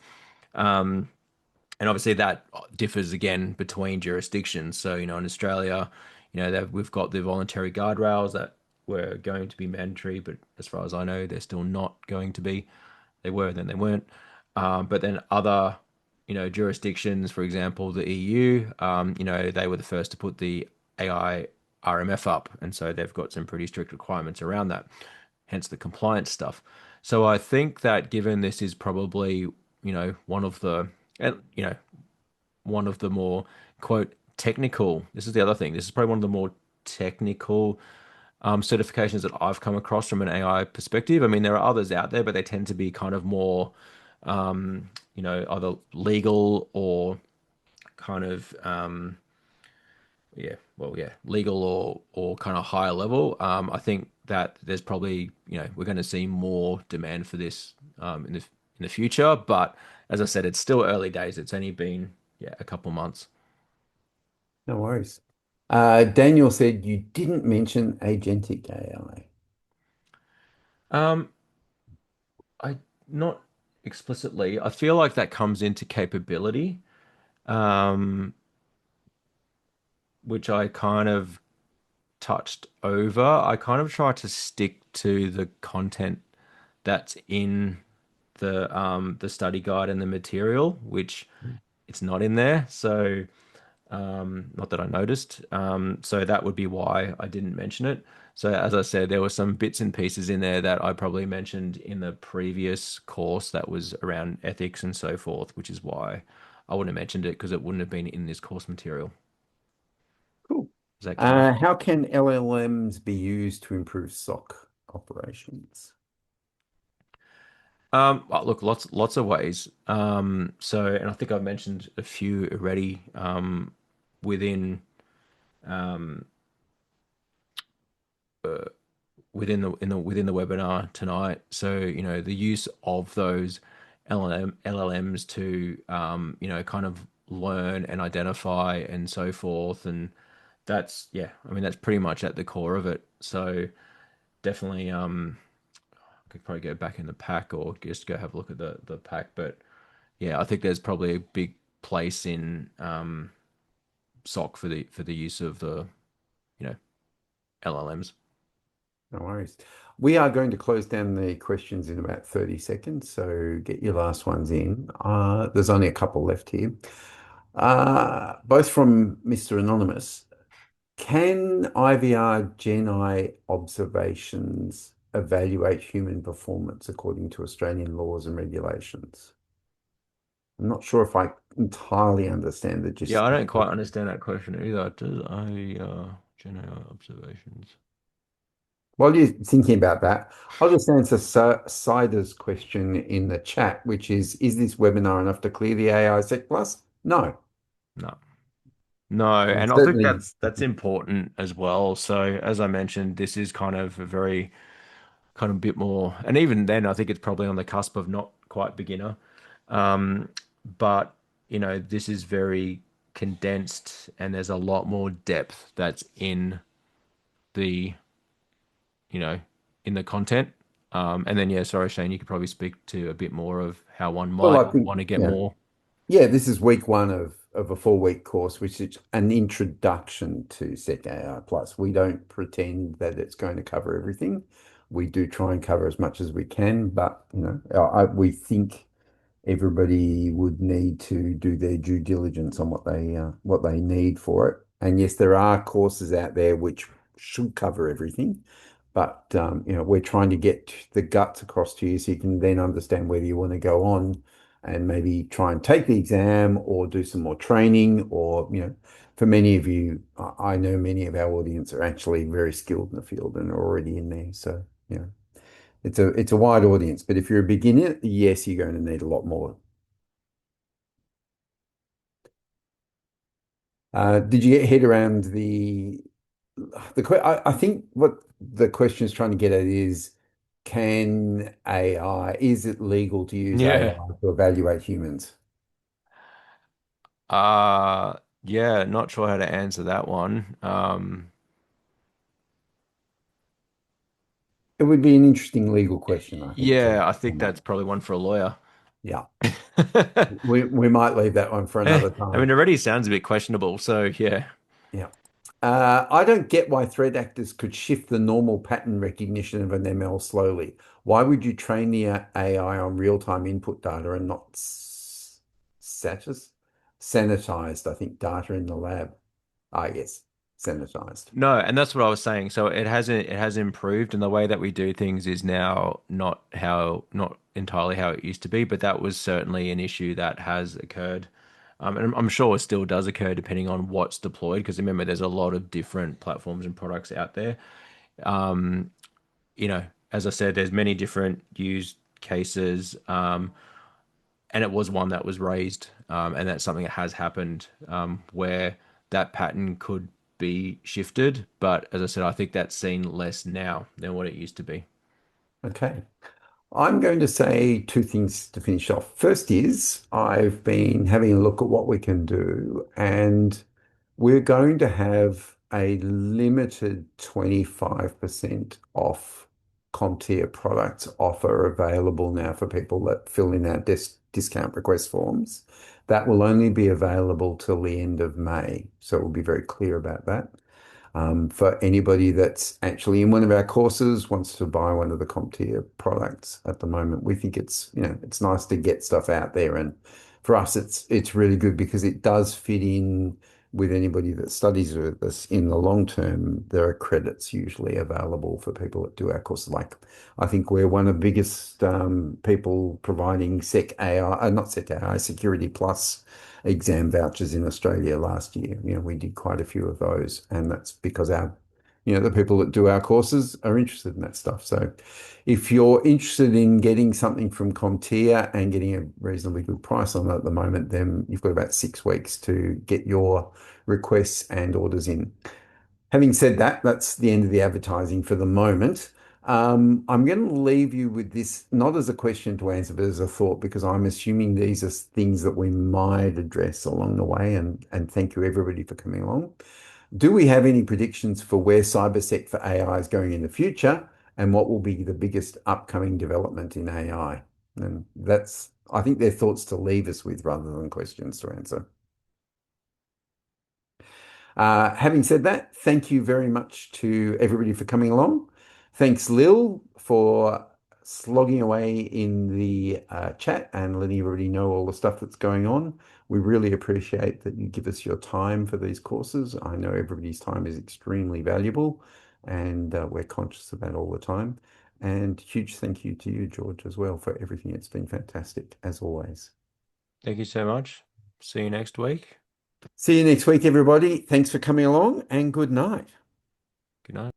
And obviously that differs again between jurisdictions. So, in Australia, we've got the voluntary guardrails that were going to be mandatory, but as far as I know, they're still not going to be. They were, then they weren't. But then other, jurisdictions, for example, the EU, they were the first to put the AI RMF up, and so they've got some pretty strict requirements around that. Hence the compliance stuff. So I think that given this is probably, one of the, and one of the more quote technical. This is the other thing. This is probably one of the more technical certifications that I've come across from an AI perspective. I mean, there are others out there, but they tend to be kind of more, either legal or kind of, legal or kind of higher level. I think that there's probably, we're going to see more demand for this in the future. But as I said, it's still early days. It's only been a couple months. No worries. Daniel said you didn't mention agentic AI. Um, I not explicitly. I feel like that comes into capability, um, which I kind of touched over. I kind of try to stick to the content that's in the study guide and the material, which it's not in there. So not that I noticed. So that would be why I didn't mention it. So as I said, there were some bits and pieces in there that I probably mentioned in the previous course that was around ethics and so forth, which is why I wouldn't have mentioned it because it wouldn't have been in this course material. Cool. Does that kind of make sense? How can LLMs be used to improve SOC operations? Well, look, lots of ways. And I think I've mentioned a few already within um, within the webinar tonight. So, the use of those LLMs to kind of learn and identify and so forth. And I mean that's pretty much at the core of it. So definitely I could probably go back in the pack or just go have a look at the pack. But yeah, I think there's probably a big place in SOC for the use of the, you know, LLMs. No worries. We are going to close down the questions in about 30 seconds, so get your last ones in. There's only a couple left here. Both from Mr. Anonymous. Can IVR Gen I observations evaluate human performance according to Australian laws and regulations? I'm not sure if I entirely understand the Yeah, gist. I don't quite understand that question either. Does a generate observations? While you're thinking about that, I'll just answer Sider's question in the chat, which is this webinar enough to clear the AI Sec Plus? No. No. No, And and I think certainly, that's important as well. So as I mentioned, this is kind of a very kind of bit more, and even then, I think it's probably on the cusp of not quite beginner. Um, but this is very condensed, and there's a lot more depth that's the, you know, in the content. And then yeah, sorry, Shane, you could probably speak to a bit more of how one well, might I think, want to get yeah. more. Yeah, this is week one of a 4 week course, which is an introduction to SecAI Plus. We don't pretend that it's going to cover everything. We do try and cover as much as we can, but we think everybody would need to do their due diligence on what they need for it. And yes, there are courses out there which should cover everything, but we're trying to get the guts across to you so you can then understand whether you want to go on and maybe try and take the exam or do some more training, or for many of you, I know many of our audience are actually very skilled in the field and are already in there. So, it's a wide audience, but if you're a beginner, yes, you're going to need a lot more. Did you get head around I think what the question is trying to get at is, is it legal to use Yeah. AI to evaluate humans? Uh, yeah, not sure how to answer that one. It would be an interesting legal question, I think, to Yeah, I think come up. that's probably one for a lawyer. Yeah, I we might leave that one for another mean, time. it already sounds a bit questionable, so yeah. Yeah. I don't get why threat actors could shift the normal pattern recognition of an ML slowly. Why would you train the AI on real-time input data and not sanitized, I think, data in the lab? Ah, yes, sanitized. No, and that's what I was saying. So it has improved, and the way that we do things is now not entirely how it used to be, but that was certainly an issue that has occurred. And I'm sure it still does occur depending on what's deployed, because remember, there's a lot of different platforms and products out there. Um, as I said, there's many different use cases, and it was one that was raised, and that's something that has happened, where that pattern could be shifted. But as I said, I think that's seen less now than what it used to be. Okay. I'm going to say two things to finish off. First is I've been having a look at what we can do, and we're going to have a limited 25% off CompTIA products offer available now for people that fill in our discount request forms. That will only be available till the end of May. So we'll be very clear about that. For anybody that's actually in one of our courses, wants to buy one of the CompTIA products at the moment, we think it's nice to get stuff out there. And for us, it's really good because it does fit in with anybody that studies with us in the long term. There are credits usually available for people that do our courses. Like, I think we're one of the biggest people providing Sec AI, not Sec AI, Security Plus exam vouchers in Australia last year. We did quite a few of those, and that's because the people that do our courses are interested in that stuff. So if you're interested in getting something from CompTIA and getting a reasonably good price on it at the moment, then you've got about 6 weeks to get your requests and orders in. Having said that, that's the end of the advertising for the moment. I'm going to leave you with this, not as a question to answer, but as a thought, because I'm assuming these are things that we might address along the way. And thank you, everybody, for coming along. Do we have any predictions for where cybersec for AI is going in the future, and what will be the biggest upcoming development in AI? And I think, they're thoughts to leave us with rather than questions to answer. Having said that, thank you very much to everybody for coming along. Thanks, Lil, for slogging away in the chat and letting everybody know all the stuff that's going on. We really appreciate that you give us your time for these courses. I know everybody's time is extremely valuable, and we're conscious of that all the time. And huge thank you to you, George, as well, for everything. It's been fantastic, as always. Thank you so much. See you next week. See you next week, everybody. Thanks for coming along and good night. Good night.